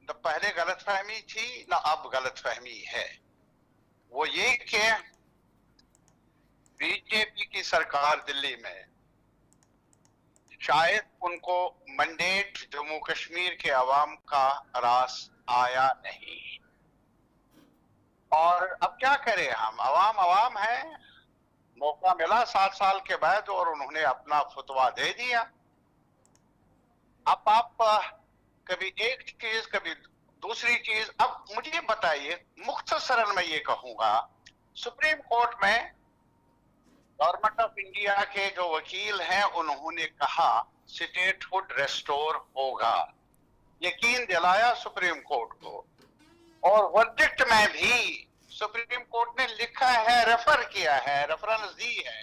न पहले गलतफहमी थी न अब गलतफहमी है। वो ये कि बीजेपी की सरकार दिल्ली में शायद उनको मैंडेट जम्मू कश्मीर के अवाम का रास आया नहीं, और अब क्या करें हम, अवाम है, मौका मिला 7 साल के बाद और उन्होंने अपना फतवा दे दिया। अब आप कभी एक चीज कभी दूसरी चीज। अब मुझे बताइए, मुख्तसरन मैं ये कहूंगा, सुप्रीम कोर्ट में गवर्नमेंट ऑफ इंडिया के जो वकील हैं उन्होंने कहा स्टेटहुड रेस्टोर होगा, यकीन दिलाया सुप्रीम कोर्ट को, और वर्डिक्ट में भी सुप्रीम कोर्ट ने लिखा है, रेफर किया है, रेफरेंस दी है।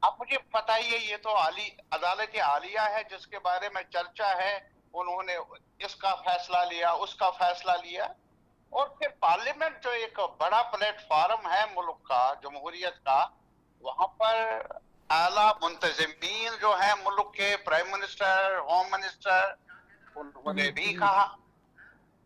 अब मुझे बताइए, ये तो अदालत आलिया है जिसके बारे में चर्चा है, उन्होंने इसका फैसला लिया, उसका फैसला लिया, और फिर पार्लियामेंट जो एक बड़ा प्लेटफॉर्म है मुल्क का, जमहूरियत का, वहां पर आला मुंतजिमीन जो है मुल्क के, प्राइम मिनिस्टर, होम मिनिस्टर, उन्होंने भी कहा,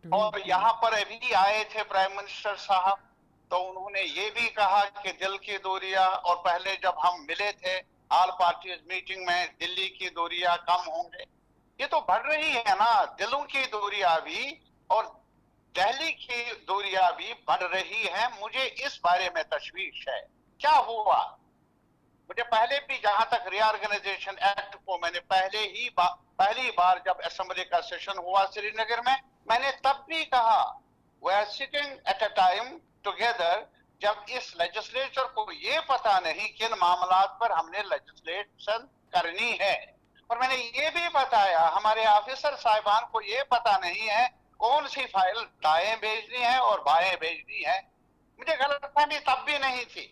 और यहाँ पर अभी आए थे प्राइम मिनिस्टर साहब, तो उन्होंने ये भी कहा कि दिल की दूरियां, और पहले जब हम मिले थे ऑल पार्टीज मीटिंग में, दिल्ली की दूरियां कम होंगे। ये तो बढ़ रही है ना, दिलों की दूरियां भी और दिल्ली की दूरियां भी बढ़ रही है। मुझे इस बारे में तशवीश है, क्या हुआ। मुझे पहले भी, जहां तक रीऑर्गेनाइजेशन एक्ट को, मैंने पहली बार जब असेंबली का सेशन हुआ श्रीनगर में, मैंने तब भी कहा, we are sitting at a time together, जब इस लेजिस्लेचर को ये पता नहीं किन मामलात पर हमने लेजिस्लेशन करनी है, और मैंने ये भी बताया हमारे ऑफिसर साहिबान को ये पता नहीं है कौन सी फाइल दाएं भेजनी है और बाएं भेजनी है। मुझे गलतफहमी तब भी नहीं थी,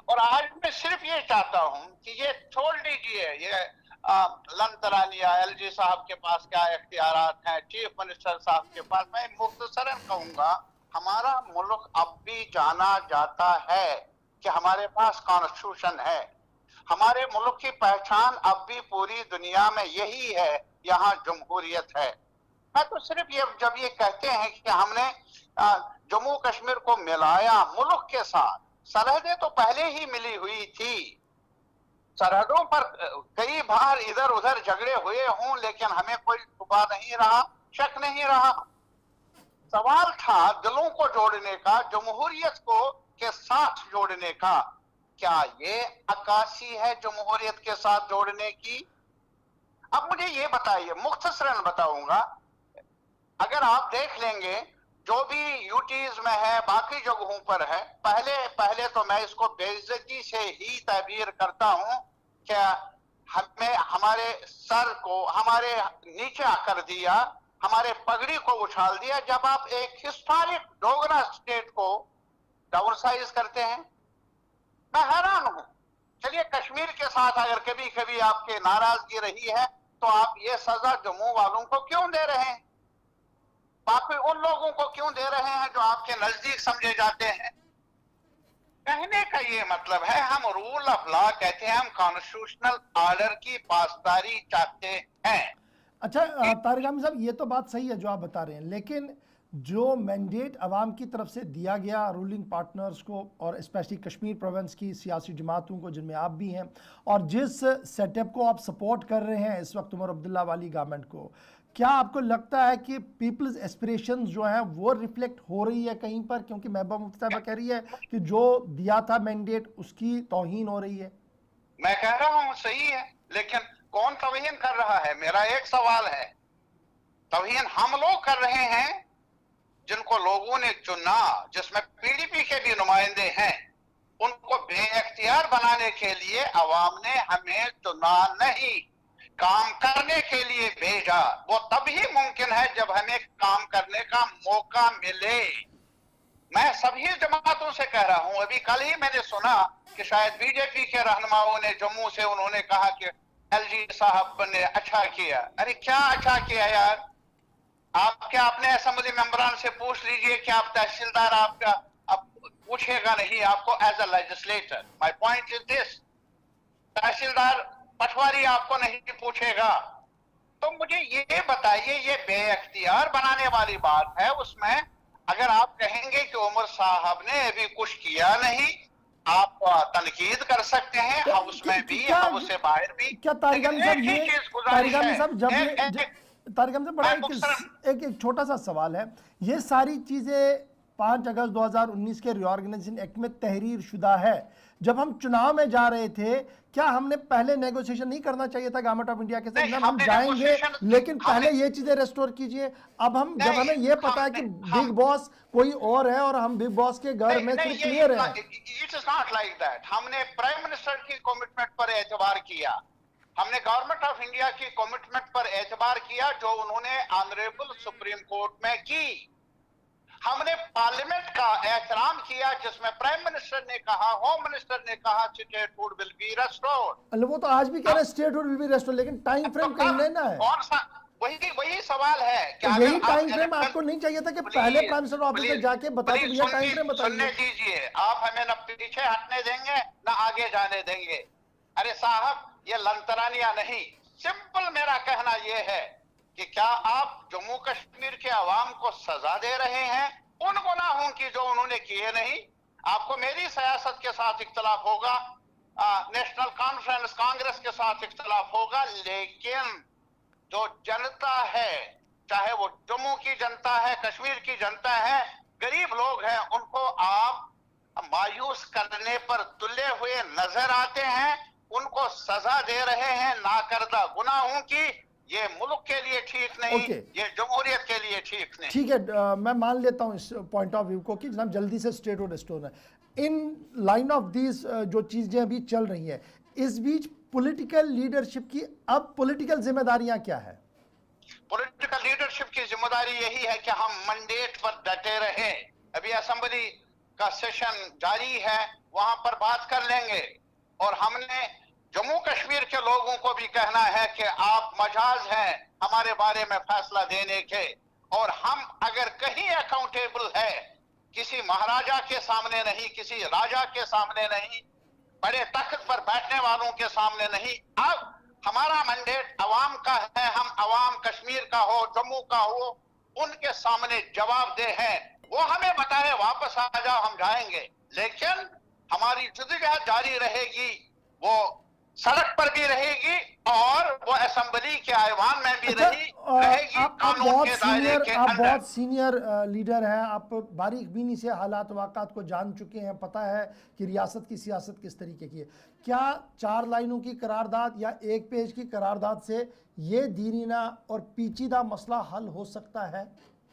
और आज मैं सिर्फ ये चाहता हूं कि ये छोड़ दीजिए, ये लन तरानिया, LG साहब के पास क्या इख्तियारात हैं, चीफ मिनिस्टर साहब के पास। मैं मुख्तसरन कहूंगा, हमारा मुल्क अब भी जाना जाता है कि हमारे पास कॉन्स्टिट्यूशन है, हमारे मुल्क की पहचान अब भी पूरी दुनिया में यही है, यहाँ जमहूरियत है। मैं तो सिर्फ ये, जब ये कहते हैं कि हमने जम्मू कश्मीर को मिलाया मुल्क के साथ, सरहदें तो पहले ही मिली हुई थी, सरहदों पर कई बार इधर उधर झगड़े हुए हों, लेकिन हमें कोई शुबा नहीं रहा, शक नहीं रहा। सवाल था दिलों को जोड़ने का, जमहूरियत को के साथ जोड़ने का। क्या ये अक्कासी है जमहूरियत के साथ जोड़ने की? अब मुझे ये बताइए, मुख्तसरन बताऊंगा, अगर आप देख लेंगे जो भी यूटीज में है, बाकी जगहों पर है, पहले तो मैं इसको बेइज्जती से ही ताबीर करता हूं, क्या हमें हमारे सर को हमारे नीचे कर दिया, हमारे पगड़ी को उछाल दिया, जब आप एक हिस्टोरिक डोगरा स्टेट को डाउनसाइज करते हैं। मैं हैरान हूं। चलिए, कश्मीर के साथ अगर कभी कभी आपके नाराजगी रही है, तो आप ये सजा जम्मू वालों को क्यों दे रहे हैं, बाकी उन लोगों को क्यों दे रहे हैं जो आपके नजदीक समझे जाते हैं? कहने का ये मतलब है, हम रूल ऑफ लॉ कहते हैं, हम कॉन्स्टिट्यूशनल ऑर्डर की पासदारी चाहते हैं। अच्छा तारिक आमिर साहब, ये तो बात सही है जो आप बता रहे हैं, लेकिन जो मैंडेट अवाम की तरफ से दिया गया रूलिंग पार्टनर्स को और स्पेशली कश्मीर प्रोविंस की सियासी जमातों को जिनमें आप भी हैं, और जिस सेटअप को आप सपोर्ट कर रहे हैं इस वक्त उमर अब्दुल्ला वाली गवर्नमेंट को, क्या आपको लगता है कि पीपल्स एस्पिरेशंस जो हैं वो रिफ्लेक्ट हो रही है कहीं पर? क्योंकि महबूबा मुफ्ती साहबा कह रही है कि जो दिया था मैंडेट उसकी तौहीन हो रही है। मैं कह रहा हूं सही है, लेकिन कौन तौहीन कर रहा है? मेरा एक सवाल है। तौहीन हम लोग कर रहे हैं जिनको लोगों ने चुना, जिसमें पीडीपी के भी नुमाइंदे हैं। उनको बेइख्तियार बनाने के लिए अवाम ने हमें चुना नहीं, काम करने के लिए भेजा। वो तभी मुमकिन है जब हमें काम करने का मौका मिले। मैं सभी जमातों से कह रहा हूं, अभी कल ही मैंने सुना कि शायद बीजेपी के रहनुमाओं ने जम्मू से उन्होंने कहा कि एलजी साहब ने अच्छा किया। अरे क्या अच्छा किया यार? आप क्या अपने असेंबली मेंबरान से पूछ लीजिए कि आप तहसीलदार आपका अब पूछेगा नहीं आपको as a legislator. My point is this, tehsildar patwari आपको नहीं पूछेगा। तो मुझे ये बताइए, ये बेइख्तियार बनाने वाली बात है। उसमें अगर आप कहेंगे कि उमर साहब ने अभी कुछ किया नहीं, आप तनकीद कर सकते हैं, हाउस में भी हाउस से बाहर भी। क्या तारिक आमिर साहब, ये तारिक आमिर साहब तारिक आमिर साहब बड़ा एक छोटा सा सवाल है। ये सारी चीजें 5 अगस्त 2019 के रिऑर्गेनाइजेशन एक्ट में तहरीर शुदा है। जब हम चुनाव में जा रहे थे, क्या हमने पहले नेगोशिएशन नहीं करना चाहिए था गवर्नमेंट ऑफ इंडिया के साथ? हम जाएंगे लेकिन पहले ये चीजें रेस्टोर कीजिए। अब हम जब हमें ये पता है कि बिग बॉस कोई और है और हम बिग बॉस के घर में क्लियर है। It is not like that. हमने प्राइम मिनिस्टर की कमिटमेंट पर एतबार किया, हमने गवर्नमेंट ऑफ इंडिया की कमिटमेंट पर एतबार किया जो उन्होंने ऑनरेबल सुप्रीम कोर्ट में की। हमने पार्लियामेंट का एहतराम किया जिसमें प्राइम मिनिस्टर ने कहा, होम मिनिस्टर ने कहा स्टेटहुड विल बी रेस्टोर्ड। वो तो आज भी कह रहे हैं स्टेटहुड विल बी रेस्टोर्ड, लेकिन टाइम फ्रेम कहीं लेना है। कौन सा? वही सवाल है कि यही टाइम फ्रेम आपको नहीं चाहिए था कि पहले प्राइम मिनिस्टर ऑफिस में जाके बता दो भैया टाइम फ्रेम बताइए। सुनने दीजिए, आप हमें न पीछे हटने देंगे न आगे जाने देंगे। अरे साहब, ये लंतरानिया नहीं। सिंपल मेरा कहना यह है कि क्या आप जम्मू कश्मीर के अवाम को सजा दे रहे हैं उन गुनाहों की जो उन्होंने किए नहीं? आपको मेरी सियासत के साथ इख्तलाफ होगा, नेशनल कॉन्फ्रेंस कांग्रेस के साथ इख्तलाफ होगा, लेकिन जो जनता है, चाहे वो जम्मू की जनता है, कश्मीर की जनता है, गरीब लोग हैं, उनको आप मायूस करने पर तुले हुए नजर आते हैं, उनको सजा दे रहे हैं नाकर्दा गुनाहों की। ये मुल्क के लिए ठीक नहीं, ये जमहूरियत के लिए ठीक नहीं। ठीक है, मैं मान लेता हूं इस पॉइंट ऑफ व्यू को कि जनाब जल्दी से स्टेटहुड रिस्टोर है। इन लाइन ऑफ दिस जो चीजें अभी चल रही हैं, इस बीच पॉलिटिकल लीडरशिप की अब पॉलिटिकल जिम्मेदारियां क्या है? पॉलिटिकल लीडरशिप की जिम्मेदारी यही है कि हम मैंडेट पर डटे रहे। अभी असेंबली का सेशन जारी है, वहां पर बात कर लेंगे। और हमने जम्मू कश्मीर के लोगों को भी कहना है कि आप मजाज हैं हमारे बारे में फैसला देने के, और हम अगर कहीं अकाउंटेबल है किसी महाराजा के सामने नहीं, किसी राजा के सामने नहीं, बड़े तख्त पर बैठने वालों के सामने नहीं। अब हमारा मैंडेट अवाम का है, हम अवाम कश्मीर का हो, जम्मू का हो, उनके सामने जवाबदेह है। वो हमें बताए वापस आ जाओ, हम जाएंगे, लेकिन हमारी जद्दोजहद जारी रहेगी, वो सड़क पर भी रहेगी और वो असेंबली के ऐवान में भी रहेगी। आप बहुत सीनियर लीडर हैं, आप बारीक बीनी से हालात वाक़ात को जान चुके हैं, पता है कि रियासत की सियासत किस तरीके की है। क्या 4 लाइनों की करारदाद या 1 पेज की करारदाद से ये दीरीना और पेचीदा मसला हल हो सकता है?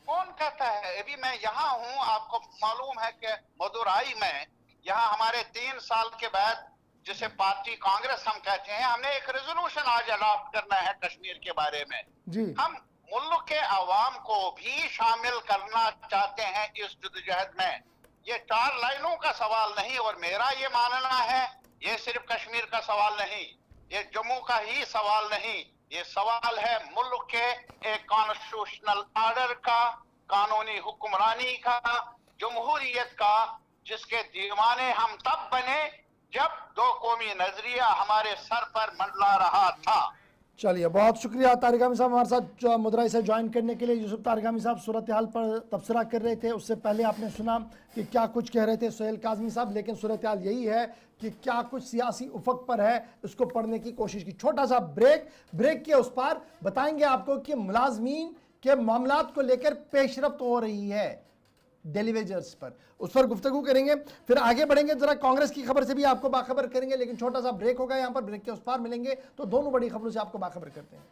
कौन कहता है? अभी मैं यहाँ हूँ, आपको मालूम है कि मदुराई में यहाँ हमारे 3 साल के बाद, जिसे पार्टी कांग्रेस हम कहते हैं, हमने एक रेजोल्यूशन आज अडॉप्ट करना है कश्मीर के बारे में जी। हम मुल्क के अवाम को भी शामिल करना चाहते हैं इस जद्दोजहद में। ये 4 लाइनों का सवाल नहीं, और मेरा ये मानना है ये सिर्फ कश्मीर का सवाल नहीं, ये जम्मू का ही सवाल नहीं, ये सवाल है मुल्क के एक कॉन्स्टिट्यूशनल ऑर्डर का, कानूनी हुक्मरानी का, जमहूरियत का, जिसके दीवाने हम तब बने जब 2 कौमी नजरिया हमारे सर पर मंडला रहा था। चलिए, बहुत शुक्रिया तारिक आमिर साहब हमारे साथ मदुरई से ज्वाइन करने के लिए। यूसुफ तारिक आमिर साहब सूरत हाल पर तबसरा कर रहे थे, उससे पहले आपने सुना कि क्या कुछ कह रहे थे सुहेल काज़मी साहब, लेकिन सूरत हाल यही है कि क्या कुछ सियासी उफक पर है, इसको पढ़ने की कोशिश की। छोटा सा ब्रेक के उस पार बताएंगे आपको कि मुलाजमीन के मामलात को लेकर पेशरफ्त हो रही है डेली वेजर्स पर, उस पर गुफ्तगू करेंगे, फिर आगे बढ़ेंगे। जरा कांग्रेस की खबर से भी आपको बाखबर करेंगे, लेकिन छोटा सा ब्रेक होगा यहाँ पर। ब्रेक के उस पार मिलेंगे तो दोनों बड़ी खबरों से आपको बाखबर करते हैं।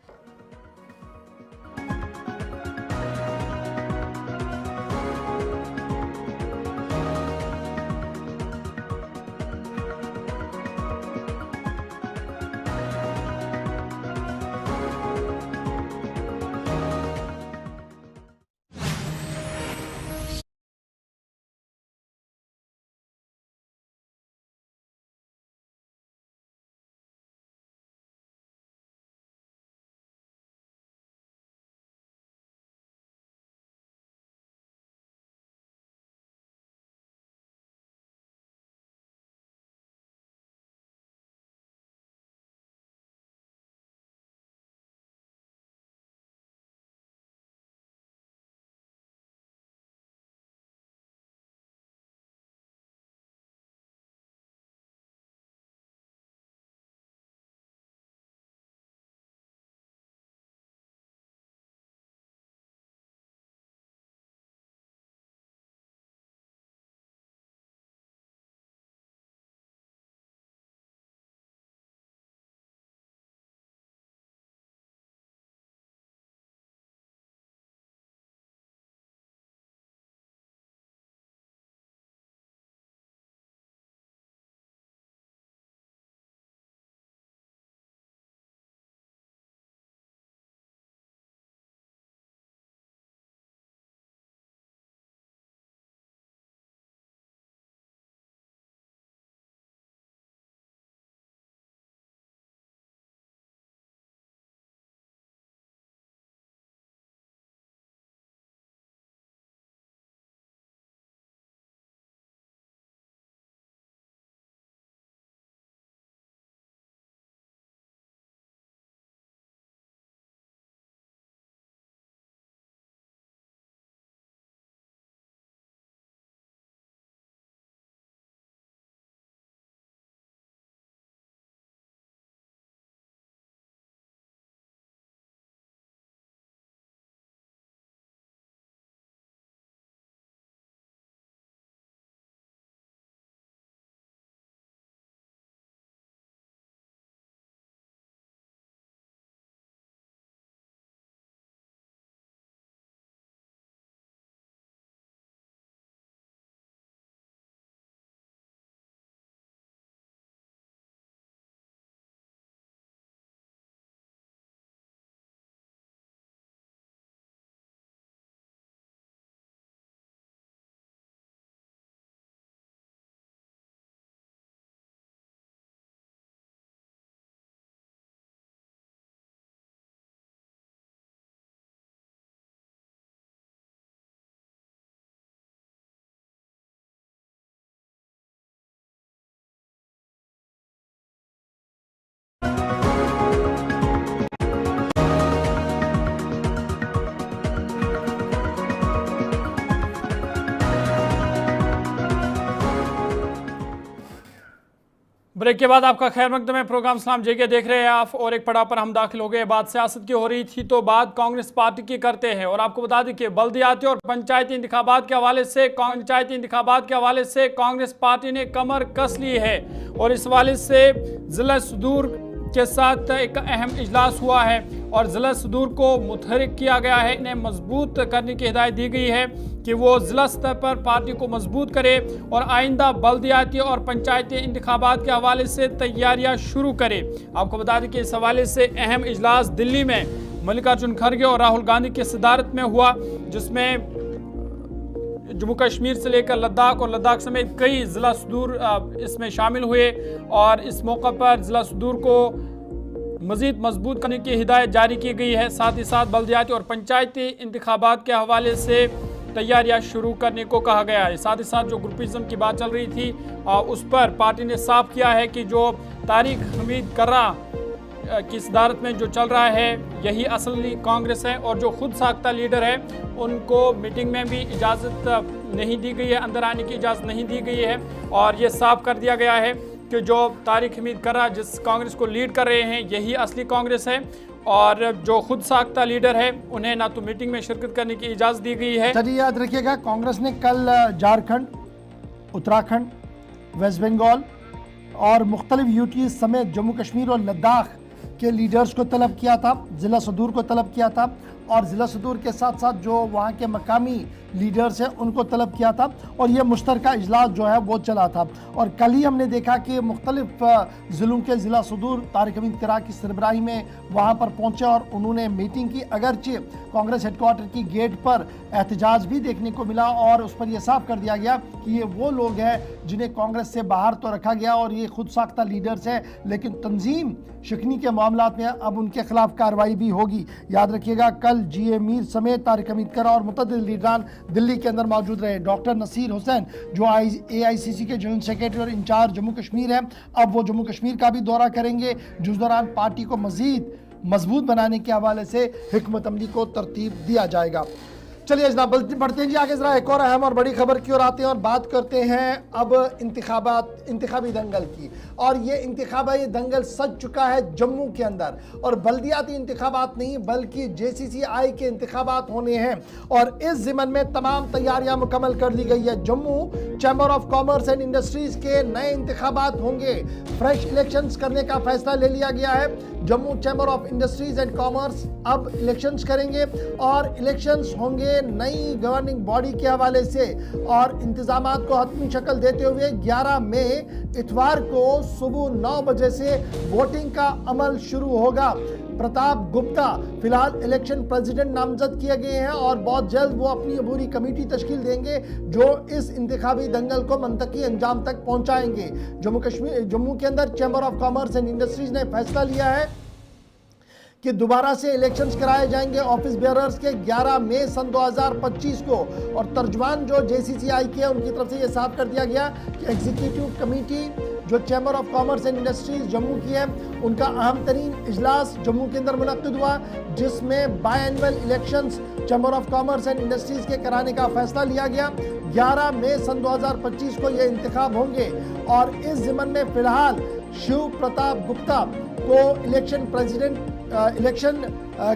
ब्रेक के बाद आपका खैर मकदम है। प्रोग्राम सलाम जेके देख रहे हैं आप, और एक पड़ाव पर हम दाखिल हो गए। बात सियासत की हो रही थी तो बात कांग्रेस पार्टी की करते हैं, और आपको बता दें कि बल्दियाती और पंचायती इंतखाबात के हवाले से कांग्रेस पार्टी ने कमर कस ली है, और इस हवाले से जिला सदूर के साथ एक अहम इजलास हुआ है और जिला सदूर को मुतहरिक किया गया है। इन्हें मजबूत करने की हिदायत दी गई है कि वो जिला स्तर पर पार्टी को मजबूत करे और आइंदा बल्दियाती और पंचायती इंतखाबात के हवाले से तैयारियां शुरू करे। आपको बता दें कि इस हवाले से अहम इजलास दिल्ली में मल्लिकार्जुन खड़गे और राहुल गांधी की सदारत में हुआ, जिसमें जम्मू कश्मीर से लेकर लद्दाख और लद्दाख समेत कई ज़िला सदूर इसमें शामिल हुए, और इस मौका पर ज़िला सदूर को मज़ीद मजबूत करने की हिदायत जारी की गई है। साथ ही साथ बल्दियाती और पंचायती इंतखाबात के हवाले से तैयारियां शुरू करने को कहा गया है। साथ ही साथ जो ग्रुपिज्म की बात चल रही थी उस पर पार्टी ने साफ किया है कि जो तारिक हमीद कर्रा की सदारत में जो चल रहा है यही असली कांग्रेस है, और जो खुद साख्ता लीडर है उनको मीटिंग में भी इजाज़त नहीं दी गई है, अंदर आने की इजाज़त नहीं दी गई है, और ये साफ कर दिया गया है कि जो तारिक हमीद कर्रा जिस कांग्रेस को लीड कर रहे हैं यही असली कांग्रेस है, और जो खुद साख्ता लीडर है उन्हें ना तो मीटिंग में शिरकत करने की इजाज़त दी गई है। चलिए याद रखिएगा, कांग्रेस ने कल झारखंड, उत्तराखंड, वेस्ट बंगाल और मुख्तलिफ यूटी समेत जम्मू कश्मीर और लद्दाख के लीडर्स को तलब किया था, ज़िला सदूर को तलब किया था, और ज़िला सदूर के साथ साथ जो वहाँ के मकामी लीडर्स हैं उनको तलब किया था, और ये मुश्तरका इजलास जो है वो चला था। और कल ही हमने देखा कि मुख्तलिफ ज़िलों के ज़िला सदूर तारिक हमीद कर्रा की सरबराही में वहाँ पर पहुँचे और उन्होंने मीटिंग की। अगरचे कांग्रेस हेडक्वार्टर की गेट पर एहतजाज भी देखने को मिला, और उस पर यह साफ कर दिया गया कि ये वो लोग हैं जिन्हें कांग्रेस से बाहर तो रखा गया और ये खुद साख्ता लीडर्स हैं, लेकिन तंजीम शिकनी के मामलात में अब उनके खिलाफ कार्रवाई भी होगी। याद रखिएगा, कल GA मीर समेत तारिक हमीद कर्रा और मुतअद्दिद लीडरान दिल्ली के अंदर मौजूद रहे। डॉक्टर नसीर हुसैन जो AICC के जनरल सेक्रेटरी और इंचार्ज जम्मू कश्मीर हैं, अब वो जम्मू कश्मीर का भी दौरा करेंगे, जिस दौरान पार्टी को मजीद मजबूत बनाने के हवाले से हिकमत अमली को तरतीब दिया जाएगा। चलिए जनाब बढ़ते हैं जी आगे, जरा एक और अहम और बड़ी खबर की ओर आते हैं और बात करते हैं अब इंतखाबी दंगल की। और ये इंतखाबी दंगल सज चुका है जम्मू के अंदर, और बल्दियाती इंतखाबात नहीं बल्कि JCCI के इंतखाबात होने हैं, और इस ज़िमन में तमाम तैयारियां मुकम्मल कर ली गई है। Jammu chamber of commerce and industries के नए इंतखाबात होंगे, फ्रेश इलेक्शंस करने का फैसला ले लिया गया है। Jammu chamber of industries and commerce अब इलेक्शंस करेंगे, और इलेक्शंस होंगे नई गवर्निंग बॉडी के हवाले से, और इंतजामात को हतमी शक्ल देते हुए 11 मई इतवार को सुबह 9 बजे से वोटिंग का अमल शुरू होगा। प्रताप गुप्ता फिलहाल इलेक्शन प्रेसिडेंट नामजद किए गए हैं, और बहुत जल्द वो अपनी अबूरी कमेटी तश्कील देंगे जो इस इंतखाबी दंगल को मंतकी अंजाम तक पहुंचाएंगे। जम्मू के अंदर chamber of commerce and industries ने फैसला लिया है कि दोबारा से इलेक्शंस कराए जाएंगे ऑफिस बेयरर्स के 11 मई सन 2025 को, और तर्जमान जो JCCI के हैं उनकी तरफ से ये साफ कर दिया गया कि एग्जीक्यूटिव कमेटी जो chamber of commerce and industries Jammu की है उनका अहम तरीन इजलास जम्मू के अंदर मुनक्किद हुआ, जिसमें biannual elections chamber of commerce and industries के कराने का फैसला लिया गया। 11 मई सन 2025 को ये इंतखाब होंगे, और इस ज़िमन में फिलहाल शिव प्रताप गुप्ता को इलेक्शन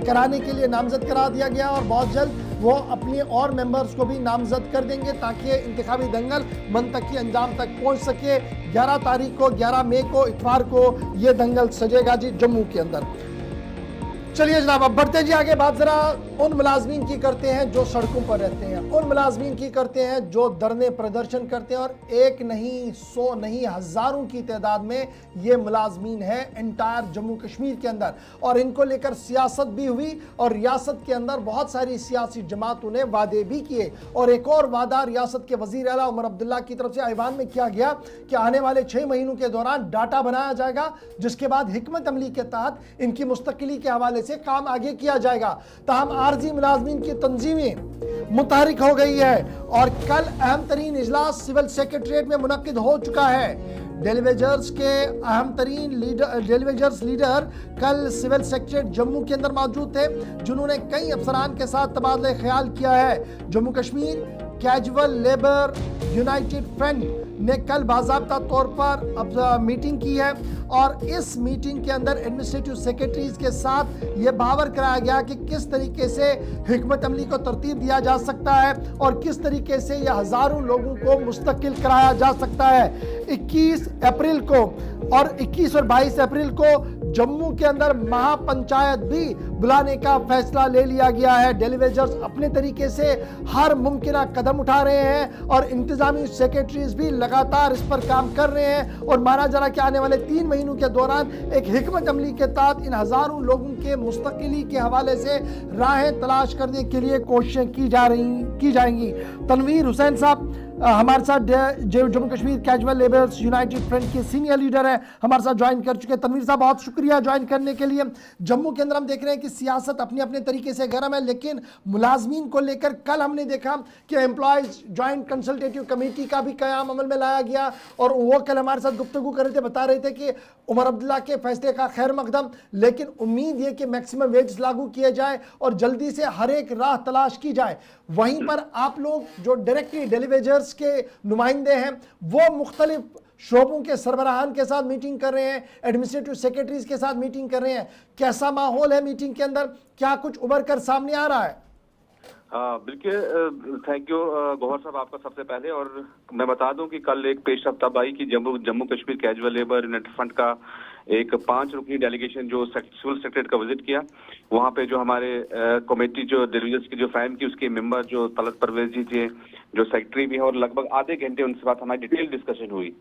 कराने के लिए नामजद करा दिया गया, और बहुत जल्द वो अपने और मेंबर्स को भी नामजद कर देंगे ताकि इंतखाबी दंगल मंतकी अंजाम तक पहुंच सके। 11 मई को इतवार को ये दंगल सजेगा जी जम्मू के अंदर। चलिए जनाब अब बढ़ते जी आगे, बात जरा उन मुलाजमीन की करते हैं जो सड़कों पर रहते हैं, उन मुलाजमीन की करते हैं जो धरने प्रदर्शन करते हैं, और एक नहीं 100 नहीं हज़ारों की तादाद में ये मुलाजमीन है एंटायर जम्मू कश्मीर के अंदर, और इनको लेकर सियासत भी हुई, और रियासत के अंदर बहुत सारी सियासी जमातों ने वादे भी किए, और एक और वादा रियासत के वज़ीर आला उमर अब्दुल्ला की तरफ से ऐवान में किया गया कि आने वाले 6 महीनों के दौरान डाटा बनाया जाएगा, जिसके बाद हिकमत अमली के तहत इनकी मुस्तकिली के हवाले से काम आगे किया जाएगा। ताहम आरजी मुलाजमीन की तंजीमें मुतहरिक हो गई है, और कल अहम तरीन इजलास सिविल सेक्रेटरीट में मुनक्किद हो चुका है। डेलीवेजर्स के अहम तरीन लीडर कल सिविल सेक्रेटरीट जम्मू के अंदर मौजूद थे, जिन्होंने कई अफसरान के साथ तबादला ख्याल किया है। Jammu Kashmir casual labour United front ने कल बाज़ाब्ता तौर पर अब मीटिंग की है, और इस मीटिंग के अंदर एडमिनिस्ट्रेटिव सेक्रेटरीज के साथ ये बावर कराया गया कि किस तरीके से हिकमत अमली को तरतीब दिया जा सकता है, और किस तरीके से यह हज़ारों लोगों को मुस्तकिल कराया जा सकता है। 21 अप्रैल को और 21 और 22 अप्रैल को जम्मू के अंदर महापंचायत भी बुलाने का फैसला ले लिया गया है। डेलीवेजर्स अपने तरीके से हर मुमकिन कदम उठा रहे हैं, और इंतजामी सेक्रेटरीज भी लगातार इस पर काम कर रहे हैं, और माना जा रहा कि आने वाले 3 महीनों के दौरान एक हिकमत अमली के तहत इन हज़ारों लोगों के मुस्तकिली के हवाले से राहें तलाश करने के लिए कोशिशें की जाएंगी। तनवीर हुसैन साहब हमारे साथ Jammu Kashmir casual labours United front के सीनियर लीडर हैं, हमारे साथ ज्वाइन कर चुके हैं। तनवीर साहब बहुत शुक्रिया ज्वाइन करने के लिए। जम्मू के अंदर हम देख रहे हैं कि सियासत अपने अपने तरीके से गर्म है, लेकिन मुलाजमीन को लेकर कल हमने देखा कि एम्प्लॉयज ज्वाइंट कंसल्टेटिव कमेटी का भी कयाम अमल में लाया गया और वो कल हमारे साथ गुफ्तगू कर रहे थे, बता रहे थे कि उमर अब्दुल्ला के फैसले का खैर मकदम, लेकिन उम्मीद ये कि मैक्सिमम वेज लागू किए जाए और जल्दी से हर एक राह तलाश की जाए। वहीं पर आप लोग जो डायरेक्टली डेलीवेजर्स के नुमाइंदे हैं वो मुख्तलिफ शोबों के सरबराहान के साथ मीटिंग कर रहे हैं, एडमिनिस्ट्रेटिव सेक्रेटरीज के साथ मीटिंग कर रहे हैं। कैसा माहौल है मीटिंग के अंदर, क्या कुछ उभर कर सामने आ रहा है? बिल्कुल, थैंक यू गौहर साहब आपका सबसे पहले। और मैं बता दूं कि कल एक पेशरफ्त आई कि Jammu Kashmir casual labour United front का एक 5 रुकनी डेलीगेशन जो सिविल सेक्रेटरी का विजिट किया, वहाँ पे जो हमारे कमेटी जो डेलीवेजर्स की जो फैम की उसके मेंबर जो तलत परवेज जी थे, जो सेक्रेटरी भी है, और लगभग आधे घंटे उनसे बात हमारी डिटेल डिस्कशन हुई।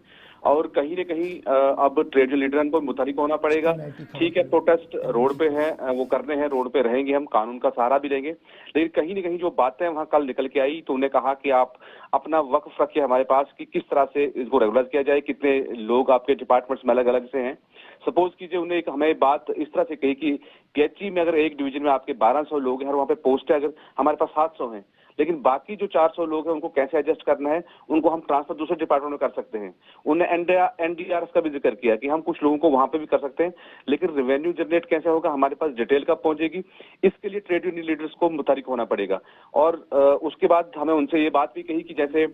और कहीं न कहीं अब ट्रेड लीडर को मुतारिक होना पड़ेगा। ठीक है, प्रोटेस्ट रोड पे है, वो करने हैं, रोड पे रहेंगे, हम कानून का सहारा भी लेंगे, लेकिन कहीं न कहीं जो बातें वहाँ कल निकल के आई तो उन्हें कहा कि आप अपना वक्फ रखिए हमारे पास कि किस तरह से इसको रेगुलर किया जाए, कितने लोग आपके डिपार्टमेंट्स में अलग अलग से हैं। सपोज कीजिए उन्हें एक हमें बात इस तरह से कही कि पीएचई में अगर एक डिवीजन में आपके 1200 लोग हैं और वहाँ पे पोस्ट है अगर हमारे पास 700 हैं, लेकिन बाकी जो 400 लोग हैं उनको कैसे एडजस्ट करना है, उनको हम ट्रांसफर दूसरे डिपार्टमेंट में कर सकते हैं। उन्हें एनडीआरएफ का भी जिक्र किया कि हम कुछ लोगों को वहां पे भी कर सकते हैं, लेकिन रेवेन्यू जनरेट कैसे होगा, हमारे पास डिटेल कब पहुंचेगी, इसके लिए ट्रेड यूनियन लीडर्स को मुतारिक होना पड़ेगा। और उसके बाद हमें उनसे ये बात भी कही कि जैसे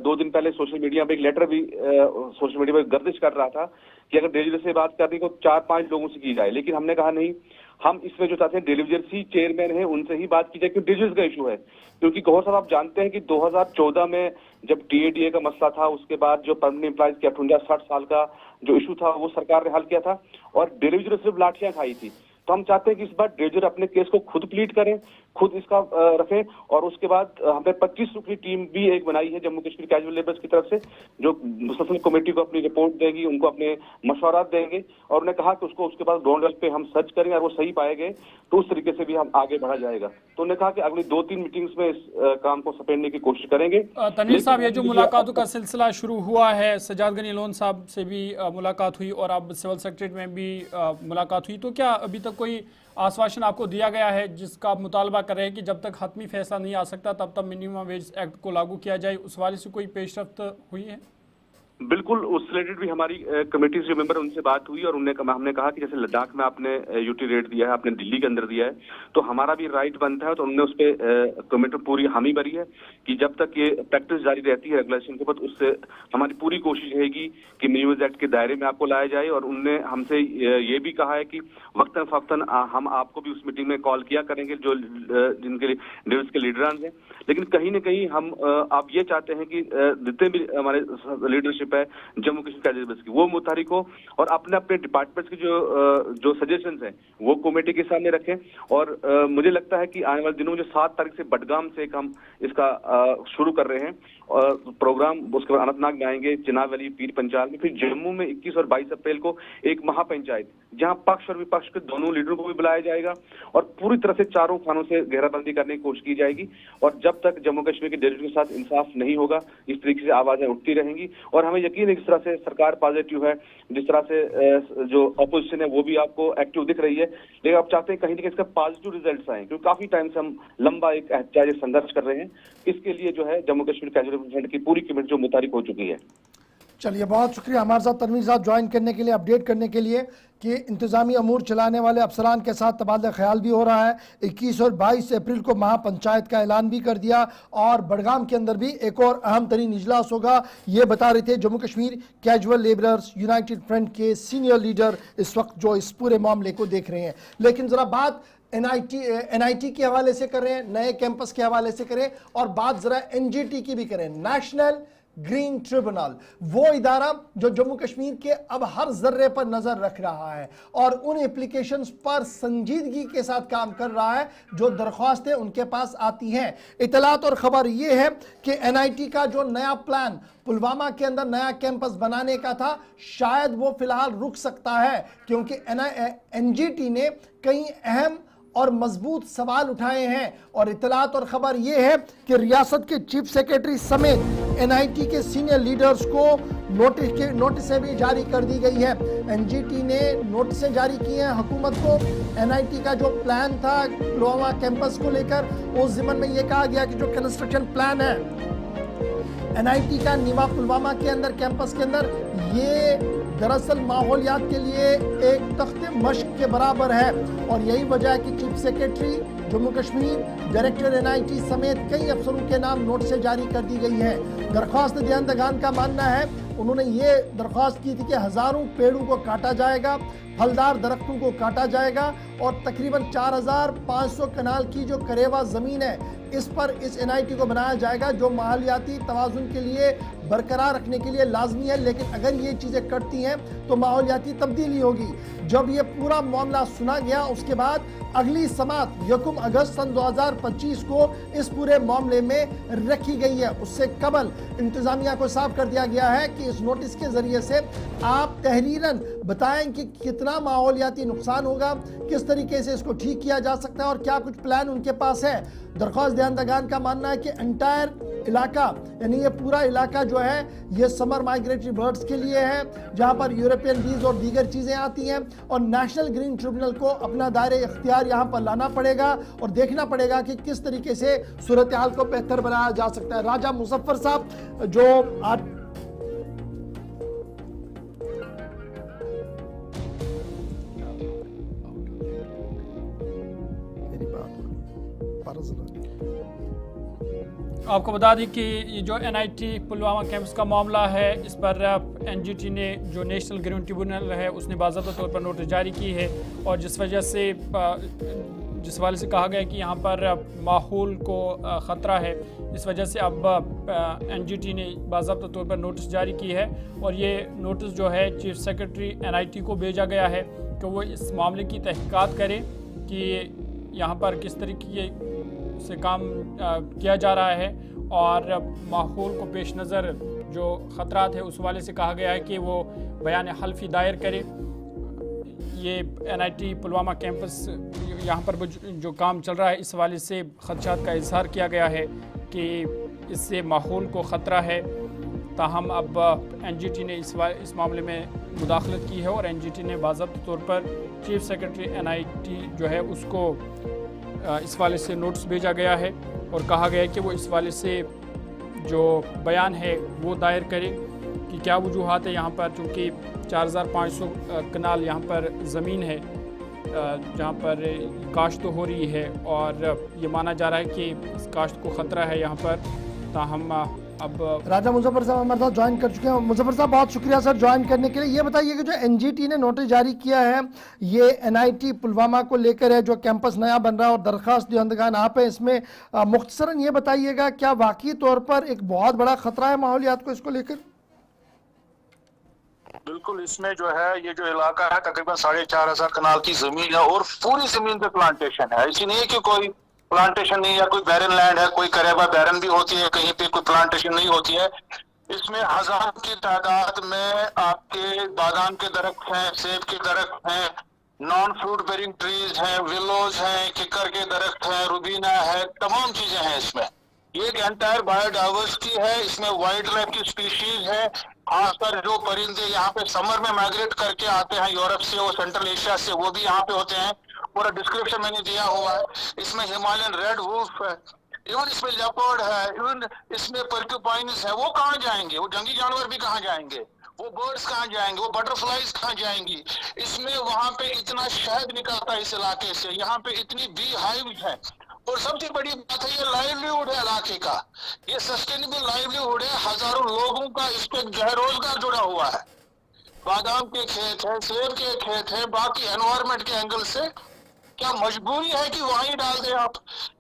2 दिन पहले सोशल मीडिया पे एक लेटर भी सोशल मीडिया पे गर्दिश कर रहा था कि अगर डेलीवेजर से बात करनी तो 4-5 लोगों से की जाए, लेकिन हमने कहा नहीं, हम इसमें जो चाहते हैं डेलीवेजर्स ही चेयरमैन है, उनसे ही बात की जाए, क्योंकि डेलीवेजर्स का इशू है। क्योंकि गौहर साहब आप जानते हैं कि 2014 में जब टीएडीए का मसला था, उसके बाद जो परमानेंट एम्प्लॉयज के 58-60 साल का जो इशू था वो सरकार ने हल किया था और डेलीवेजर सिर्फ लाठियां खाई थी। तो हम चाहते हैं कि इस बार डेलीवेजर अपने केस को खुद प्लीड करें, खुद इसका रखें। और उसके बाद हमने 25 रुकनी टीम भी एक बनाई है जम्मू कश्मीर कैजुअल लेबर्स की तरफ से, जो मुसलसल कमेटी को अपनी रिपोर्ट देगी, उनको अपने मशवरा देंगे, और उन्हें कहा कि उसको उसके बाद ग्राउंड लेवल पे हम सर्च करेंगे और वो सही पाए गए तो उस तरीके से भी हम आगे बढ़ा जाएगा। तो उन्होंने कहा कि अगली 2-3 मीटिंग्स में इस काम को सपेटने की कोशिश करेंगे। तनवीर साहब, ये जो मुलाकातों का सिलसिला शुरू हुआ है, सजाद गनी लोन साहब से भी मुलाकात हुई और अब सिविल सेक्रेटरी में भी मुलाकात हुई, तो क्या अभी तक कोई आश्वासन आपको दिया गया है जिसका आप मुतालबा कर रहे हैं कि जब तक हतमी फैसला नहीं आ सकता तब तक मिनिमम वेज एक्ट को लागू किया जाए, उस वाले से कोई पेशरफ्त हुई है? बिल्कुल, उस रिलेटेड भी हमारी कमेटी से मेंबर उनसे बात हुई और हमने कहा कि जैसे लद्दाख में आपने यूटी रेट दिया है, आपने दिल्ली के अंदर दिया है, तो हमारा भी राइट बनता है। तो उन्होंने उस पर कमेटी पूरी हामी भरी है कि जब तक ये प्रैक्टिस जारी रहती है रेगुलेशन के ऊपर, उससे हमारी पूरी कोशिश रहेगी कि मिनिमम एक्ट के दायरे में आपको लाया जाए। और उनने हमसे ये भी कहा है कि वक्तन फक्तन हम आपको भी उस मीटिंग में कॉल किया करेंगे जो जिनके डेल्स के लीडरान हैं। लेकिन कहीं ना कहीं हम आप ये चाहते हैं कि जितने भी हमारे लीडरशिप है जम्मू कश्मीर कैजुअल की वो मुतारिक हो और अपने अपने डिपार्टमेंट्स के जो सजेशंस हैं वो कमेटी के सामने रखें। और मुझे लगता है कि आने वाले दिनों में जो 7 तारीख से बडगाम से हम इसका शुरू कर रहे हैं और प्रोग्राम, उसके बाद अनंतनाग में आएंगे, चिनाब वैली, पीर पंचाल में, फिर जम्मू में 21 और 22 अप्रैल को एक महापंचायत जहां पक्ष और विपक्ष के दोनों लीडरों को भी बुलाया जाएगा और पूरी तरह से चारों खानों से घेराबंदी करने की कोशिश की जाएगी। और जब तक जम्मू कश्मीर के डेलीवेटर्स के साथ इंसाफ नहीं होगा, इस तरीके से आवाजें उठती रहेंगी। और हमें यकीन है जिस तरह से सरकार पॉजिटिव है, जिस तरह से जो अपोजिशन है वो भी आपको एक्टिव दिख रही है, लेकिन आप चाहते हैं कहीं ना कहीं इसका पॉजिटिव रिजल्ट्स आए, क्योंकि काफी टाइम से हम लंबा एक एहतियाजी संघर्ष कर रहे हैं। इसके लिए जो है जम्मू कश्मीर कैजुअल फ्रंट की पूरी कमेटी जो मुतारिक हो चुकी है। चलिए, बहुत शुक्रिया हमारे साथ तनवीर साहब ज्वाइन करने के लिए, अपडेट करने के लिए कि इंतजामी अमूर चलाने वाले अफसरान के साथ तबादला ख्याल भी हो रहा है। 21 और 22 अप्रैल को महापंचायत का ऐलान भी कर दिया और बडगाम के अंदर भी एक और अहम तरीन इजलास होगा, ये बता रहे थे Jammu Kashmir casual labourers United front के सीनियर लीडर इस वक्त जो इस पूरे मामले को देख रहे हैं। लेकिन ज़रा बात एनआईटी के हवाले से कर रहे हैं, नए कैंपस के हवाले से करें, और बात ज़रा एनजीटी की भी करें, नेशनल ग्रीन ट्रिब्यूनल, वो इदारा जो जम्मू कश्मीर के अब हर जर्रे पर नजर रख रहा है और उन एप्लीकेशंस पर संजीदगी के साथ काम कर रहा है जो दरख्वास्तें उनके पास आती हैं। इतलात और खबर ये है कि एनआईटी का जो नया प्लान पुलवामा के अंदर नया कैंपस बनाने का था, शायद वो फिलहाल रुक सकता है, क्योंकि एनजीटी ने कई अहम और मजबूत सवाल उठाए हैं। और इतलात और खबर यह है कि रियासत के चीफ सेक्रेटरी समेत एनआईटी के सीनियर लीडर्स को नोटिसें भी जारी कर दी गई है। एनजीटी ने नोटिसें जारी की हैं हुकूमत को। एनआईटी का जो प्लान था पुलवामा कैंपस को लेकर, उस ज़िमन में यह कहा गया कि जो कंस्ट्रक्शन प्लान है एनआईटी का नीवा पुलवामा के अंदर कैंपस के अंदर, ये दरअसल माहौलियात के लिए एक तख्ते मश्क के बराबर है। और यही वजह है कि chief secretary Jammu Kashmir, director NIT समेत कई अफसरों के नाम नोटिसें जारी कर दी गई हैं। दरख्वास्त दहिंदगान का मानना है, उन्होंने ये दरख्वास्त की थी कि हज़ारों पेड़ों को काटा जाएगा, फलदार दरख्तों को काटा जाएगा और तकरीबन 4500 कनाल की जो करेवा ज़मीन है इस पर इस एनआईटी को बनाया जाएगा, जो माहौलियाती तवाज़ुन के लिए बरकरार रखने के लिए लाजमी है। लेकिन अगर ये चीज़ें कटती हैं तो माहौलियाती तब्दीली होगी। जब ये पूरा मामला सुना गया उसके बाद अगली समात 1 अगस्त सन 2025 को इस पूरे मामले में रखी गई है। उससे कबल इंतजामिया को साफ कर दिया गया है कि इस नोटिस के जरिए से आप तहरीरन बताएं कि कितना माहौलियाती नुकसान होगा, किस तरीके से इसको ठीक किया जा सकता है और क्या कुछ प्लान उनके पास है। दरख्वास्त दहिंदगान का मानना है कि एंटायर इलाका, यानी ये पूरा इलाका जो है ये समर माइग्रेटरी बर्ड्स के लिए है, जहां पर यूरोपियन बीज और दीगर चीज़ें आती हैं। और नेशनल ग्रीन ट्रिब्यूनल को अपना दायरे इख्तियार यहाँ पर लाना पड़ेगा और देखना पड़ेगा कि किस तरीके से सूरत हाल को बेहतर बनाया जा सकता है। राजा मुजफ्फर साहब जो आज आपको बता दें कि ये जो एनआईटी पुलवामा कैंपस का मामला है, इस पर एनजीटी ने जो नेशनल ग्रीन ट्रिब्यूनल है उसने बाज़ाब्ता तौर पर नोटिस जारी की है। और जिस वजह से जिस हवाले से कहा गया कि यहाँ पर माहौल को ख़तरा है, इस वजह से अब एनजीटी ने बाज़ाब्ता तौर पर नोटिस जारी की है। और ये नोटिस जो है चीफ सेक्रेटरी एनआईटी को भेजा गया है कि वो इस मामले की तहक़ीक़ात करें कि यहाँ पर किस तरीके से काम किया जा रहा है और माहौल को पेश नज़र जो ख़तरात है उस वाले से कहा गया है कि वो बयान हल्फी दायर करे। ये एनआईटी पुलवामा कैंपस यहाँ पर जो काम चल रहा है इस वाले से खदशात का इजहार किया गया है कि इससे माहौल को ख़तरा है। ताहम अब एनजीटी ने इस मामले में मुदाखलत की है और एनजीटी ने बाज़ाब्ता तौर पर चीफ सेक्रेटरी एनआईटी जो है उसको इस वाले से नोटिस भेजा गया है और कहा गया है कि वो इस वाले से जो बयान है वो दायर करे कि क्या वजूहात है यहाँ पर, चूँकि 4500 कनाल यहाँ पर ज़मीन है जहाँ पर काश्त हो रही है और ये माना जा रहा है कि इस काश्त को ख़तरा है यहाँ पर। ताहम अब राजा मुजफ्फर साहब हमारे साथ ज्वाइन कर चुके हैं। मुजफ्फर साहब बहुत शुक्रिया सर ज्वाइन करने के लिए। ये बताइए कि जो एनजीटी ने नोटिस जारी किया है ये एनआईटी पुलवामा को लेकर है, जो कैंपस नया बन रहा है और दरख्वास्त दहिंदगान आप है, इसमें मुख्तसरन ये बताइएगा क्या वाकई तौर पर एक बहुत बड़ा खतरा है माहौलियात को इसको लेकर? बिल्कुल, इसमें जो है ये जो इलाका है तकरीबन 4500 कनाल की जमीन है और पूरी जमीन पे प्लांटेशन है। ऐसी नहीं है कि कोई प्लांटेशन नहीं है, कोई बैरन लैंड है, कोई करेबा बैरन भी होती है, कहीं पे कोई प्लांटेशन नहीं होती है। इसमें हजारों की तादाद में आपके बादाम के दरख्त हैं, सेब के दरख्त हैं, नॉन फ्रूट बेरिंग ट्रीज हैं, विलोज हैं, किकर के दरख्त हैं, रुबीना है, तमाम चीजें हैं इसमें। ये एक एंटायर बायोडाइवर्सिटी है। इसमें वाइल्ड लाइफ की स्पीशीज है, खासकर जो परिंदे यहाँ पे समर में माइग्रेट करके आते हैं यूरोप से और सेंट्रल एशिया से, वो भी यहाँ पे होते हैं। पूरा डिस्क्रिप्शन मैंने दिया हुआ है। इसमें हिमालयन रेड वुल्फ है, इवन इसमें लेपर्ड है, इवन इसमें पर्क्यूपाइन्स है। वो कहाँ जाएंगे? वो जंगली जानवर भी कहाँ जाएंगे? वो बर्ड्स कहाँ जाएंगे? वो बटरफ्लाईज कहाँ जाएंगी? इसमें वहां पे इतना शहद निकलता है इस इलाके से, यहाँ पे इतनी बी हाइव्स है। और सबसे बड़ी बात है ये लाइवलीहुड है इलाके का, ये सस्टेनेबल लाइवलीहुड है। हजारों लोगों का इस पे जो है रोजगार जुड़ा हुआ है। बादाम के खेत है, सेब के खेत है, बाकी एनवायरमेंट के एंगल से क्या मजबूरी है कि वहीं डाल दे आप?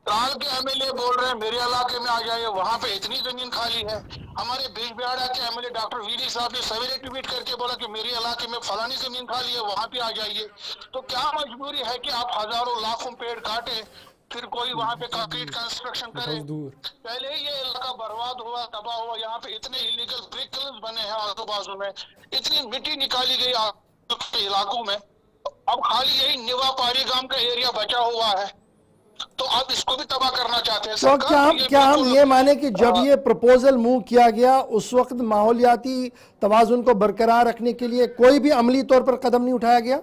ताल के एमएलए बोल रहे हैं मेरे इलाके में आ जाइए, वहां पे इतनी जमीन खाली है। हमारे बिजबिहाड़ा के एमएलए डॉक्टर वीडी साहब ने सवेरे ट्वीट करके बोला कि मेरे इलाके में फलानी जमीन खाली है, वहां पे आ जाइए। तो क्या मजबूरी है कि आप हजारों लाखों पेड़ काटे फिर कोई वहां पे कंक्रीट कंस्ट्रक्शन करे? पहले ही ये इलाका बर्बाद हुआ, तबाह हुआ। यहाँ पे इतने इलीगल ब्रिक किल्स बने हैं आजू बाजू में, इतनी मिट्टी निकाली गई इलाकों में। अब खाली यही निवा पारीगाम का एरिया बचा हुआ है, तो आप इसको भी तबाह करना चाहते हैं। तो क्या हम ये माने कि जब ये प्रपोजल मूव किया गया उस वक्त माहौलियाती तवाजुन को बरकरार रखने के लिए कोई भी अमली तौर पर कदम नहीं उठाया गया?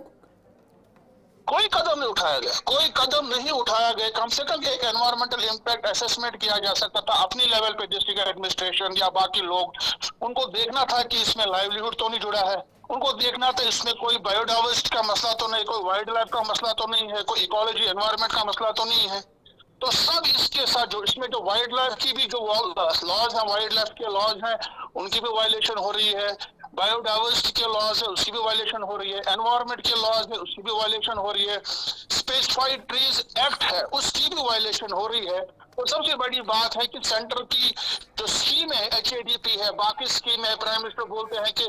कोई कदम नहीं उठाया गया, कोई कदम नहीं उठाया गया। कम से कम एक एनवायरमेंटल इम्पैक्ट असेसमेंट किया जा सकता था अपनी लेवल पे, डिस्ट्रिक्ट एडमिनिस्ट्रेशन या बाकी लोग, उनको देखना था कि इसमें लाइवलीहुड तो नहीं जुड़ा है, उनको देखना था इसमें कोई बायोडाइवर्सिटी का मसला तो नहीं, कोई वाइल्ड लाइफ का मसला तो नहीं है, कोई इकोलॉजी एनवायरमेंट का मसला तो नहीं है। तो सब इसके साथ जो इसमें जो वाइल्ड लाइफ की भी जो लॉज है, वाइल्ड लाइफ के लॉज हैं, उनकी भी वायलेशन हो रही है, बायोडाइवर्सिटी के लॉज है उसकी भी वायलेशन हो रही है, एनवायरमेंट के लॉज है उसकी भी वायलेशन हो रही है, स्पेसिफाइड ट्रीज एक्ट है उसकी भी वायलेशन हो रही है। तो सबसे बड़ी बात है कि सेंटर की जो स्कीम है HADP है, बाकी स्कीम है, प्राइम मिनिस्टर बोलते हैं कि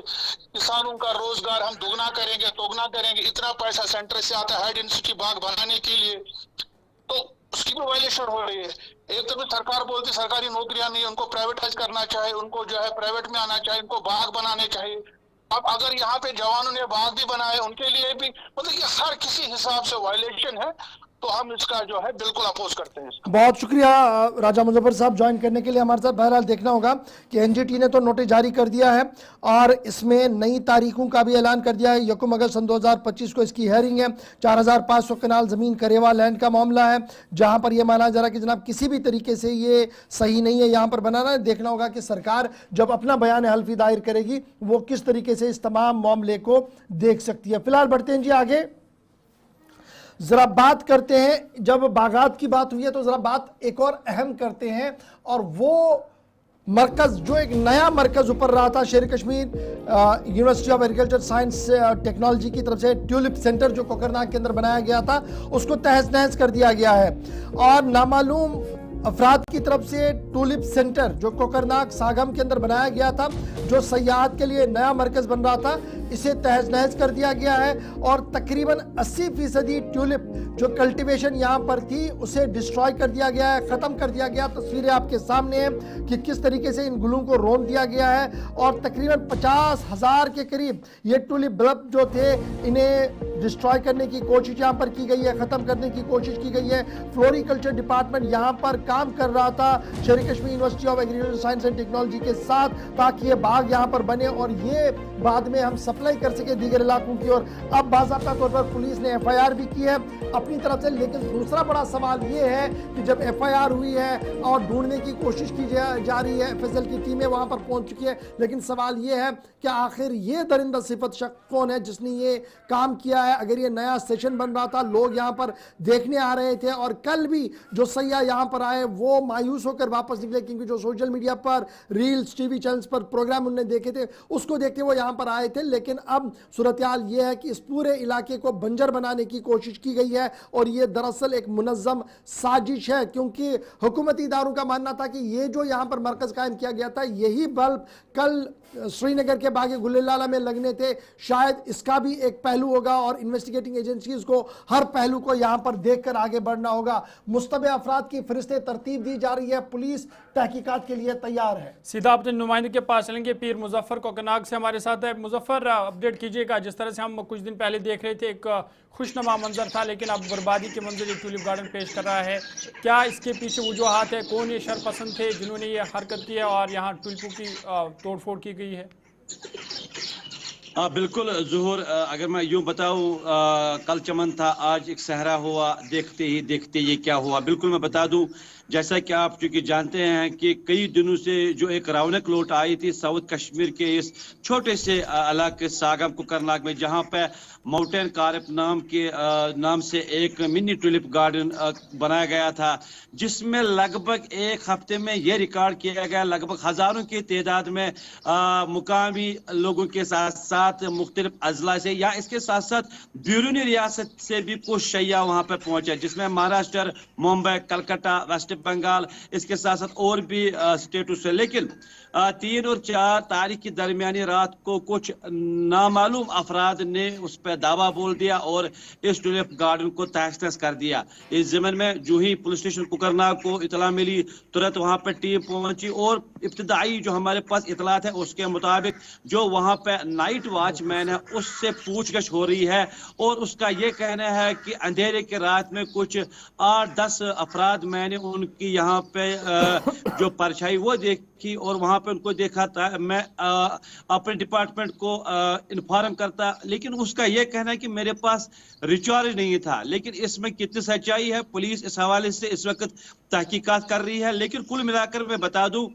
किसानों का रोजगार हम दोगुना करेंगे, दोगुना करेंगे, इतना पैसा सेंटर से आता है हाइड इंडस्ट्री बाग बनाने के लिए, तो उसकी भी वायलेशन हो रही है। एक तो सरकार बोलती सरकारी नौकरियां नहीं, उनको प्राइवेटाइज करना चाहिए, उनको जो है प्राइवेट में आना चाहिए, उनको बाग बनाने चाहिए। अब अगर यहाँ पे जवानों ने बाग भी बनाए उनके लिए भी, मतलब ये हर किसी हिसाब से वायलेशन है, तो हम इसका जो है बिल्कुल अपोज करते हैं। बहुत शुक्रिया राजा मुजफ्फर साहब ज्वाइन करने के लिए हमारे साथ। बहरहाल देखना होगा कि NGT ने तो नोटिस जारी कर दिया है और इसमें नई तारीखों का भी ऐलान कर दिया है। 1 अगस्त सन 2025 को इसकी हेयरिंग है। 4500 कनाल ज़मीन करेवा लैंड का मामला है, जहां पर यह माना जा रहा है कि जनाब किसी भी तरीके से ये सही नहीं है यहाँ पर बनाना है। देखना होगा कि सरकार जब अपना बयान हल्फी दायर करेगी वो किस तरीके से इस तमाम मामले को देख सकती है। फिलहाल बढ़ते हैं जी आगे, जरा बात करते हैं, जब बागात की बात हुई है तो जरा बात एक और अहम करते हैं, और वो मरकज जो एक नया मरकज ऊपर रहा था शेर Kashmir university of agriculture science technology की तरफ से, ट्यूलिप सेंटर जो कोकरनाग के अंदर बनाया गया था, उसको तहस नहस कर दिया गया है। और नामालूम अफराद की तरफ से ट्यूलिप सेंटर जो कोकरनाग सागम के अंदर बनाया गया था, जो सयाहत के लिए नया मरकज बन रहा था, इसे तहस नहस कर दिया गया है। और तकरीबन 80% ट्यूलिप जो कल्टीवेशन यहाँ पर थी उसे डिस्ट्रॉय कर दिया गया है, ख़त्म कर दिया गया। तस्वीरें आपके सामने हैं कि किस तरीके से इन गुलों को रोन दिया गया है। और तकरीबन 50,000 के करीब ये ट्यूलिप बल्ब जो थे इन्हें डिस्ट्रॉय करने की कोशिश यहाँ पर की गई है, ख़त्म करने की कोशिश की गई है। फ्लोरिकल्चर डिपार्टमेंट यहाँ पर काम कर रहा था शेर Kashmir university of agriculture science and technology के साथ, ताकि ये बाग यहाँ पर बने और ये बाद में हम सप्लाई कर सके दीगर इलाकों की। और अब बाज़ाब्ता तौर पर पुलिस ने FIR भी की है अपनी तरफ से। लेकिन दूसरा बड़ा सवाल ये है कि जब FIR हुई है और ढूंढने की कोशिश की जा रही है, FSL की टीमें वहाँ पर पहुँच चुकी है, लेकिन सवाल ये है कि आखिर ये दरिंदा सिफत शख्स कौन है जिसने ये काम किया है। अगर ये नया सेशन बन रहा था, लोग यहाँ पर देखने आ रहे थे, और कल भी जो सयाह यहाँ पर आए वो मायूस होकर वापस निकले, क्योंकि जो सोशल मीडिया पर रील्स, TV चैनल्स पर प्रोग्राम उन्होंने देखे थे उसको देख के वो यहाँ पर आए थे। लेकिन अब सूरत हाल ये है कि इस पूरे इलाके को बंजर बनाने की कोशिश की गई है, और ये दरअसल एक मुनज़्ज़म साजिश है, क्योंकि हुकूमती इदारों का मानना था कि ये जो यहाँ पर मरकज़ कायम किया गया था, यही बल्ब कल श्रीनगर के बाग गुलिलाला में लगने थे। शायद इसका भी एक पहलू होगा, और इन्वेस्टिगेटिंग एजेंसीज को हर पहलू को यहाँ पर देखकर आगे बढ़ना होगा। मुस्तबे अफराद की फरिश्ते तरतीब दी जा रही है, पुलिस तहकीकात के लिए तैयार है। सीधा अपने नुमाइंदे के पास चलेंगे, पीर मुजफ्फर कोकरनाग से हमारे साथ है। मुजफ्फर, अपडेट कीजिएगा। जिस तरह से हम कुछ दिन पहले देख रहे थे एक खुशनुमा मंजर था, लेकिन अब बर्बादी के मंजर ये ट्यूलिप गार्डन पेश कर रहा है। क्या इसके पीछे वजूहात है? कौन ये शरपसंद थे जिन्होंने ये हरकत की है और यहाँ ट्यूलिपों की तोड़फोड़ की गई है? बिल्कुल ज़ुहूर, अगर मैं यूँ बताऊँ, कल चमन था, आज एक सहरा हुआ, देखते ही देखते ये क्या हुआ। बिल्कुल मैं बता दूँ, जैसा कि आप चूँकि जानते हैं कि कई दिनों से जो एक रौनक लौट आई थी साउथ कश्मीर के इस छोटे से इलाके सागम कोकरनाग में, जहाँ पे माउंटेन कारप नाम से एक मिनी ट्यूलिप गार्डन बनाया गया था, जिसमें लगभग एक हफ्ते में ये रिकॉर्ड किया गया लगभग हज़ारों की तादाद में मुकामी लोगों के साथ साथ मुख्तलिफ अजला से या इसके साथ साथ बैरूनी रियासत से भी कुछ शैया वहाँ पर पहुँचे, जिसमें महाराष्ट्र, मुंबई, कलकत्ता, वेस्ट बंगाल, इसके साथ साथ और भी स्टेटों से। लेकिन 3 और 4 तारीख की दरमियानी रात को कुछ नामालूम अफराद ने उस पर दावा बोल दिया और इस टूलिप गार्डन को तहस नहस कर दिया। इस ज़मन में जो ही पुलिस स्टेशन कुकरनाग को इतला मिली, तुरंत वहां पर टीम पहुंची और इब्तदाई जो हमारे पास इतलात है उसके मुताबिक जो वहां पे नाइट वॉचमैन है उससे पूछगछ हो रही है और उसका ये कहना है कि अंधेरे के रात में कुछ 8-10 अफराद मैंने उनकी यहाँ पे जो परछाई वो देखी और वहां पे उनको देखा था। मैं अपने डिपार्टमेंट को इन्फॉर्म करता, लेकिन उसका ये कहना है कि मेरे पास रिचार्ज नहीं था। लेकिन इसमें कितनी सच्चाई है, पुलिस इस हवाले से इस वक्त तहकीकात कर रही है। लेकिन कुल मिलाकर मैं बता दूं,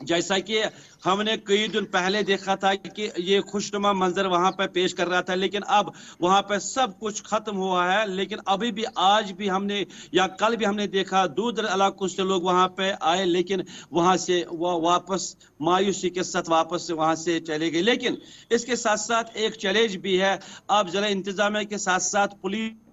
जैसा कि हमने कई दिन पहले देखा था कि ये खुशनुमा मंजर वहां पर पेश कर रहा था, लेकिन अब वहां पर सब कुछ खत्म हुआ है। लेकिन अभी भी आज भी हमने या कल भी हमने देखा दूर इलाकों से लोग वहां पे आए, लेकिन वहां से वो वापस मायूसी के साथ वापस से वहां से चले गए। लेकिन इसके साथ साथ एक चैलेंज भी है, अब जिला इंतजामिया के साथ साथ पुलिस।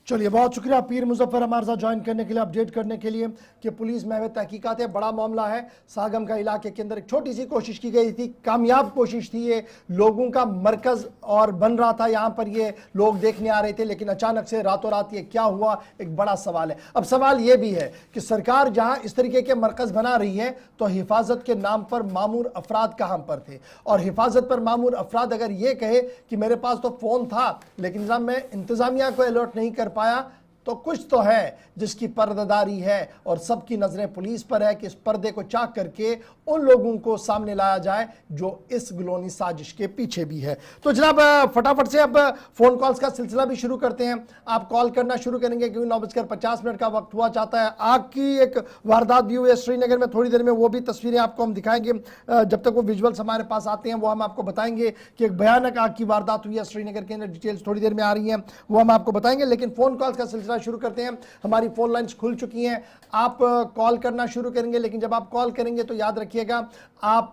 चलिए, बहुत शुक्रिया पीर मुजफ्फर हमारे साथ ज्वाइन करने के लिए, अपडेट करने के लिए कि पुलिस में तहकीकात है। बड़ा मामला है। सागम का इलाके के अंदर एक छोटी सी कोशिश की गई थी, कामयाब कोशिश थी, ये लोगों का मरकज और बन रहा था, यहाँ पर ये लोग देखने आ रहे थे, लेकिन अचानक से रातों रात ये क्या हुआ, एक बड़ा सवाल है। अब सवाल ये भी है कि सरकार जहाँ इस तरीके के मरकज बना रही है तो हिफाजत के नाम पर मामूर अफराद कहाँ पर थे? और हिफाजत पर मामूर अफराद अगर ये कहे कि मेरे पास तो फ़ोन था लेकिन जब मैं इंतज़ामिया को अलर्ट नहीं कर पाया, तो कुछ तो है जिसकी पर्दादारी है और सबकी नजरें पुलिस पर है कि इस पर्दे को चाक करके उन लोगों को सामने लाया जाए जो इस गिलोनी साजिश के पीछे भी है। तो जनाब फटाफट से अब फोन कॉल्स का सिलसिला भी शुरू करते हैं। आप कॉल करना शुरू करेंगे क्योंकि 9:50 का वक्त हुआ चाहता है। आग की एक वारदात भी हुई है श्रीनगर में, थोड़ी देर में वो भी तस्वीरें आपको हम दिखाएंगे। जब तक वो विजुअल्स हमारे पास आते हैं वो हम आपको बताएंगे कि एक भयानक आग की वारदात हुई है श्रीनगर के अंदर। डिटेल्स थोड़ी देर में आ रही हैं, वो हम आपको बताएंगे। लेकिन फोन कॉल्स का सिलसिला शुरू करते हैं। हमारी फोन लाइंस खुल चुकी हैं, आप कॉल करना शुरू करेंगे। लेकिन जब आप कॉल करेंगे तो याद रखिएगा, आप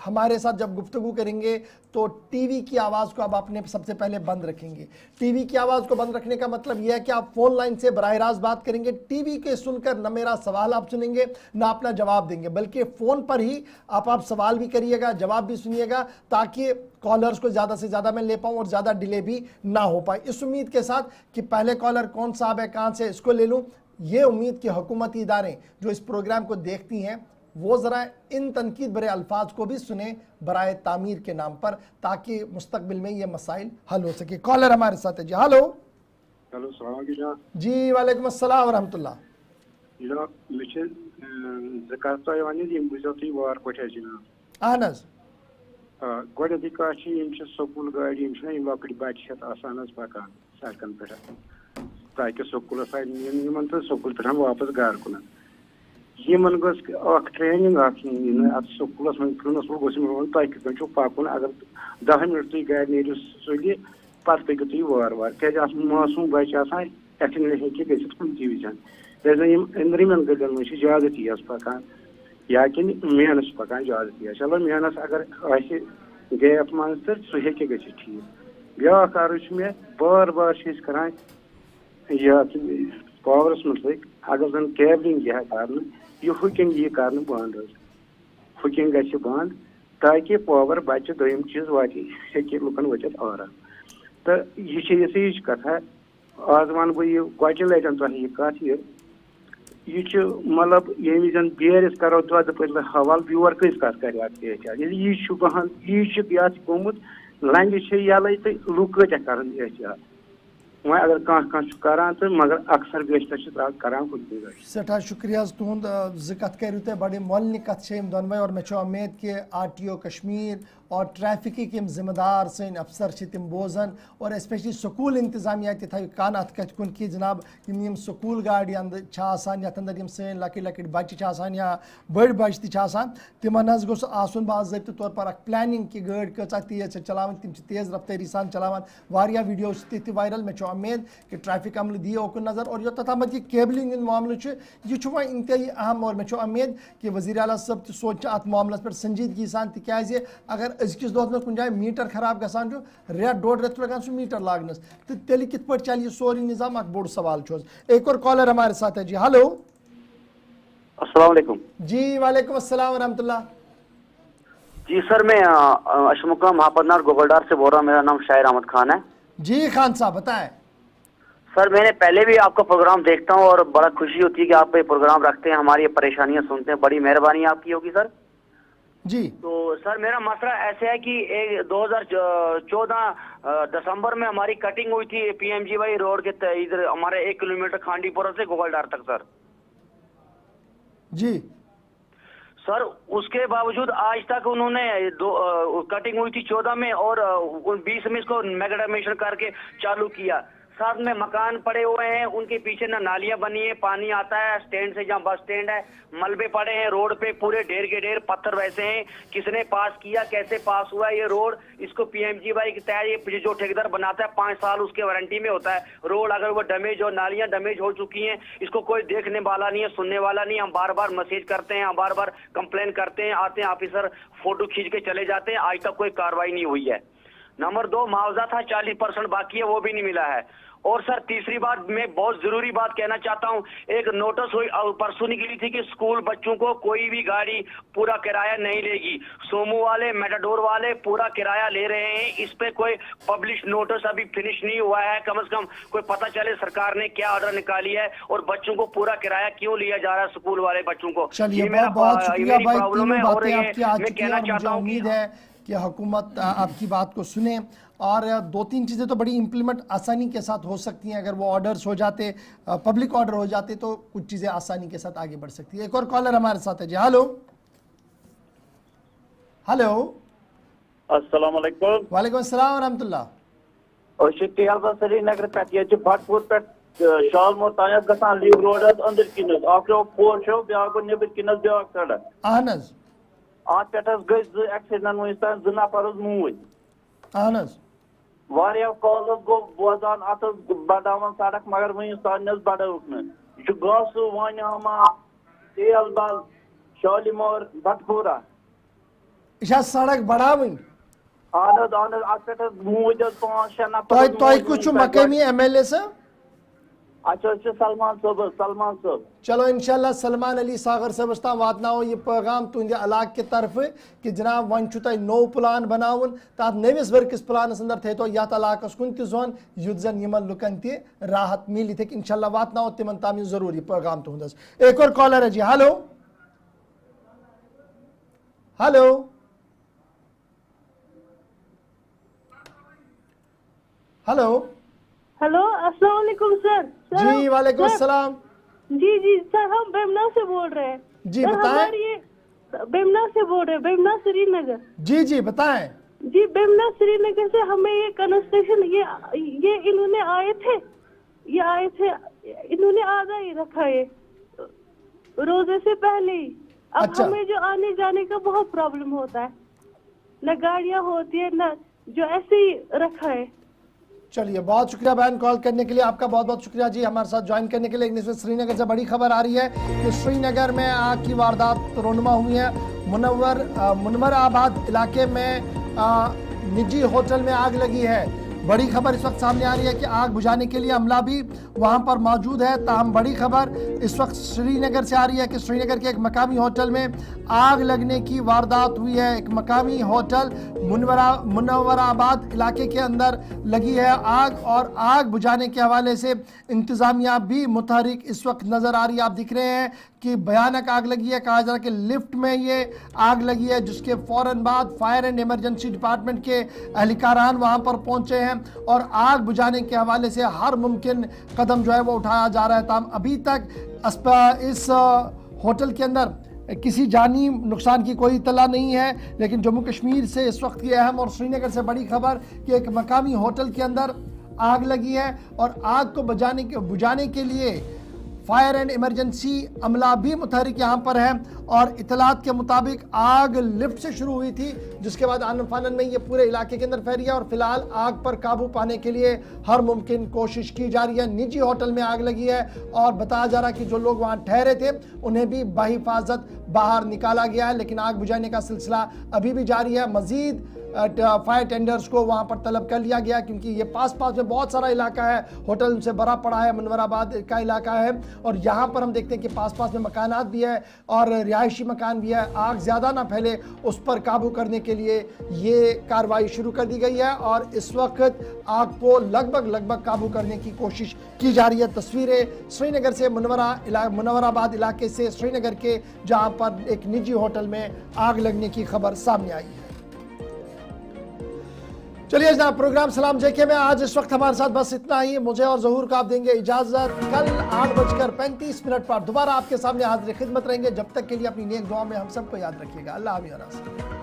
हमारे साथ जब गुफ्तगू करेंगे तो टीवी की आवाज़ को अब आपने सबसे पहले बंद रखेंगे। टीवी की आवाज़ को बंद रखने का मतलब यह है कि आप फोन लाइन से बराह रास्त बात करेंगे। टीवी के सुनकर न मेरा सवाल आप सुनेंगे न अपना जवाब देंगे, बल्कि फ़ोन पर ही आप सवाल भी करिएगा, जवाब भी सुनिएगा, ताकि कॉलर्स को ज़्यादा से ज़्यादा मैं ले पाऊँ और ज़्यादा डिले भी ना हो पाए। इस उम्मीद के साथ कि पहले कॉलर कौन साहब है, कहाँ से, इसको ले लूँ। ये उम्मीद कि हुकूमती इदारे जो इस प्रोग्राम को देखती हैं वो ज़रा इन तनकीद भरे अल्फाज को भी सुने बराए तामीर के नाम पर, ताकि मुस्तकबिल में ये मसाइल हल हो सके। कॉलर हमारे साथ है जी। हेलो हेलो, सलाम अलैकुम जी। वालेकुम अस्सलाम वरहमतुल्लाह। जनाब मे ज़कात बुझो वार पे जनाब। अहन गोडे कत स्कूल गाड़ी लकड़ बच्चे आसान पकान सड़कन पे ताकि स्कूल तो स्कूल पे वापस घर कुन ट्रेनिंग स्कूल प्रिंसिपल गोस तुम पकुन अगर 10 मिनट तुम गाड़ी नीर सुलि पे पकु तुम वार वार क्या मासूम बच्चे एक्सीडेंट हे कुन विजन अंदरमन गलियन में ज्यादा तेज पकान या कि मेहनत पकान ज्यादा तेज। चलो मेहनत अगर गैप मन तो सह हे ग ठीक। ब्या अर्ज मे बार बार करान पावरस मुतलिक अगर जन केबलिंग यह कर हुकिंग यह कर बंद हुकिंग ग बंद ताकि पावर बचे दोम चीज वात लुकन वचत आराम। तो यह कथा आज वन बह गोचन लटन तुम यह कत यह मतलब ये विजन बेर करो दद पे हवाल ब्योर कस कत कर यह बहान यह गोमुत लंज यल तो लुक कत कर एहतियात वह अगर कह तो मगर अक्सर बेशतर करान सठा शुक्रिया तुंद कत करू तुम बड़े मोलनि कत दोनवे और मे उम्मीद कि RTO कश्मीर और ट्रैफिक के जिम्मेदार सन अफसर तम बोजन और स्पेशली स्कूल इंतजामिया थो कान अत कत कुन कि जनाब यम स्कूल गाड़ी अंदर ये अंदर सन लकट लकट बच्चे या बड़ बच्चे तिमन गोस आसन बाज़ाब्त तौर पर प्लानिंग कि गाड़ी कचा तेज चलान, तम तेज़ रफ्तारी सान चलान। वारिया वीडियो ति वायरल। मे उम्मीद कि ट्रैफिक अमल दिए ओकुन नज़र। और योतम यह केबलिंग मामल यह वह इंतहाई अहम और मे उम्मीद कि वज़ीर आला सब सोच अत मामलस पे संजीदगी सान, तिकाज़ अगर अजकिस दोहस में कुछ जाए मीटर खराब गसान रेत डोड़ रेत लगान सह मीटर लागनस तो तेल कित पे चल सोरी निज़ाम अख बोड़ सवाल। एक और कॉलर हमारे साथ है जी। हेलो, अस्सलाम वालेकुम। जी वालेकुम अस्सलाम व रहमतुल्लाह। जी सर, मैं अशमुका महापदनार गोगलडार से बोल रहा हूँ। मेरा नाम शायर अहमद खान है। जी खान साहब बताएं। सर मैंने पहले भी आपका प्रोग्राम देखता हूँ और बड़ा खुशी होती है कि आप ये प्रोग्राम रखते हैं, हमारी परेशानियां सुनते हैं, बड़ी मेहरबानी आपकी होगी सर जी। तो सर मेरा मसला ऐसे है कि 2014 दिसंबर में हमारी कटिंग हुई थी PMGY रोड के इधर हमारे 1 किलोमीटर खांडीपुरा से गोगलडार तक सर जी। सर उसके बावजूद आज तक उन्होंने कटिंग हुई थी 14 में और 20 में इसको मैगडामेशन करके चालू किया। साथ में मकान पड़े हुए हैं, उनके पीछे ना नालियां बनी है, पानी आता है स्टैंड से, जहाँ बस स्टैंड है, मलबे पड़े हैं रोड पे, पूरे ढेर के ढेर पत्थर वैसे हैं। किसने पास किया, कैसे पास हुआ ये रोड? इसको PMGY के तहत ये जो ठेकेदार बनाता है 5 साल उसके वारंटी में होता है। रोड अगर वो डैमेज हो, नालियां डैमेज हो चुकी हैं, इसको कोई देखने वाला नहीं है, सुनने वाला नहीं। हम बार बार मैसेज करते हैं, हम बार बार कंप्लेन करते हैं, आते हैं ऑफिसर फोटो खींच के चले जाते हैं, आज तक कोई कार्रवाई नहीं हुई है। नंबर 2, मुआवजा था 40% बाकी है, वो भी नहीं मिला है। और सर तीसरी बात, मैं बहुत जरूरी बात कहना चाहता हूँ, एक नोटिस हुई परसों निकली थी कि स्कूल बच्चों को कोई भी गाड़ी पूरा किराया नहीं लेगी। सोमो वाले, मेटाडोर वाले पूरा किराया ले रहे हैं। इस पे कोई पब्लिश नोटिस अभी फिनिश नहीं हुआ है। कम से कम कोई पता चले सरकार ने क्या ऑर्डर निकाली है और बच्चों को पूरा किराया क्यों लिया जा रहा है स्कूल वाले बच्चों को। चलिए बहुत शुक्रिया भाई, तीनों बातें आपकी आ चुकी हैं। मुझे उम्मीद है कि हुकूमत आपकी बात को सुने और 2-3 चीज़ें तो बड़ी इम्प्लीमेंट आसानी के साथ हो सकती हैं। अगर वो ऑर्डर्स हो जाते, पब्लिक ऑर्डर हो जाते, तो कुछ चीज़ें आसानी के साथ आगे बढ़ सकती है। एक और कॉलर हमारे साथ है जी। हेलो हेलो, अस्सलाम वालेकुम। वालेकुम अस्सलाम रहमतुल्लाह। श्रीनगर पे भटपुर पे शालमोर तान गसान लीव रोड अंदर किनस पोर शो ब्या नबर किनस ब्या सड़क अहन अत पे गई 2 एक्सीडेंट वस तान 2 नफर मूद अहन वारिया कॉल गो बोजान अत बढ़ावान सड़क मगर वस तान बढ़ोक न गासू वानियामा तेल बल शालीमार भटपुरा यह सड़क बढ़ावन अहन अत पे मूद 5-6 नफर तोय कुछ मकामी MLA से अच्छा सलमान साहब चलो इंशाल्लाह सलमान अली सागर साहब तम वातनाओ यह पैगाम तुंद इलाक के तरफ कि जनाब वन तुह नो प्लान बनावन तथ नविस वर्किस प्लानस अंदर थो ये इलाकस कुन जोन युद्ध जन यमन लुकन तह राहत मिली थे इंशाल्लाह वातनाओ तिमन ताम जरूरी पैगाम तुंदस। एक और कॉलर है जी। हेलो हेलो हेलो हेलो, अस्सलाम वालेकुम सर। जी वालेकुम अस्सलाम। जी सर, हम बेमना से बोल रहे हैं। जी बताएं। बेमना से बोल रहे हैं, बेमना श्रीनगर। जी बताएं। जी बेमना श्रीनगर से हमें ये कंस्ट्रक्शन ये इन्होंने आए थे, इन्होंने आधा ही रखा है रोजे से पहले ही। अब अच्छा। हमें जो आने जाने का बहुत प्रॉब्लम होता है, न गाड़ियाँ होती है न जो ऐसे ही रखा है। चलिए बहुत शुक्रिया बहन कॉल करने के लिए, आपका बहुत बहुत शुक्रिया जी हमारे साथ ज्वाइन करने के लिए। एक श्रीनगर से बड़ी खबर आ रही है कि श्रीनगर में आग की वारदात रोनुमा हुई है। मुनव्वर आबाद इलाके में निजी होटल में आग लगी है। बड़ी खबर इस वक्त सामने आ रही है कि आग बुझाने के लिए अमला भी वहां पर मौजूद है। ताहम बड़ी खबर इस वक्त श्रीनगर से आ रही है कि श्रीनगर के एक मकामी होटल में आग लगने की वारदात हुई है। एक मकामी होटल मुनव्वराबाद इलाके के अंदर लगी है आग और आग बुझाने के हवाले से इंतज़ामिया भी मुतहरिक इस वक्त नज़र आ रही है। आप दिख रहे हैं कि भयानक आग लगी है। कहा जा रहा है कि लिफ्ट में ये आग लगी है, जिसके फ़ौरन बाद फायर एंड इमरजेंसी डिपार्टमेंट के एहलकारान वहाँ पर पहुँचे हैं और आग बुझाने के हवाले से हर मुमकिन कदम जो है वो उठाया जा रहा है। ताम अभी तक इस होटल के अंदर किसी जानी नुकसान की कोई इतला नहीं है। लेकिन जम्मू कश्मीर से इस वक्त की अहम और श्रीनगर से बड़ी खबर कि एक मकामी होटल के अंदर आग लगी है और आग को बुझाने के लिए फायर एंड इमरजेंसी अमला भी मुतहरिक यहाँ पर है और इतलात के मुताबिक आग लिफ्ट से शुरू हुई थी, जिसके बाद आनन फानन में ये पूरे इलाके के अंदर फैल गया और फिलहाल आग पर काबू पाने के लिए हर मुमकिन कोशिश की जा रही है। निजी होटल में आग लगी है और बताया जा रहा है कि जो लोग वहाँ ठहरे थे उन्हें भी बाहिफाजत बाहर निकाला गया है, लेकिन आग बुझाने का सिलसिला अभी भी जारी है। मजीद फायर टेंडर्स को वहां पर तलब कर लिया गया क्योंकि ये पास में बहुत सारा इलाका है, होटल से भरा पड़ा है, मनवराबाद का इलाका है और यहाँ पर हम देखते हैं कि पास में मकानात भी है और रिहायशी मकान भी है। आग ज़्यादा ना फैले उस पर काबू करने के लिए ये कार्रवाई शुरू कर दी गई है और इस वक्त आग को लगभग काबू करने की कोशिश की जा रही है। तस्वीरें श्रीनगर से मनवराबाद इलाके से, श्रीनगर के जहाँ पर एक निजी होटल में आग लगने की खबर सामने आई है। चलिए जनाब, प्रोग्राम सलाम जेके में आज इस वक्त हमारे साथ बस इतना ही। मुझे और ज़हूर को आप देंगे इजाज़त। कल 8:35 पर दोबारा आपके सामने हाजिर खिदमत रहेंगे। जब तक के लिए अपनी नेक दुआ में हम सबको याद रखिएगा। अल्लाह हाफ़िज़।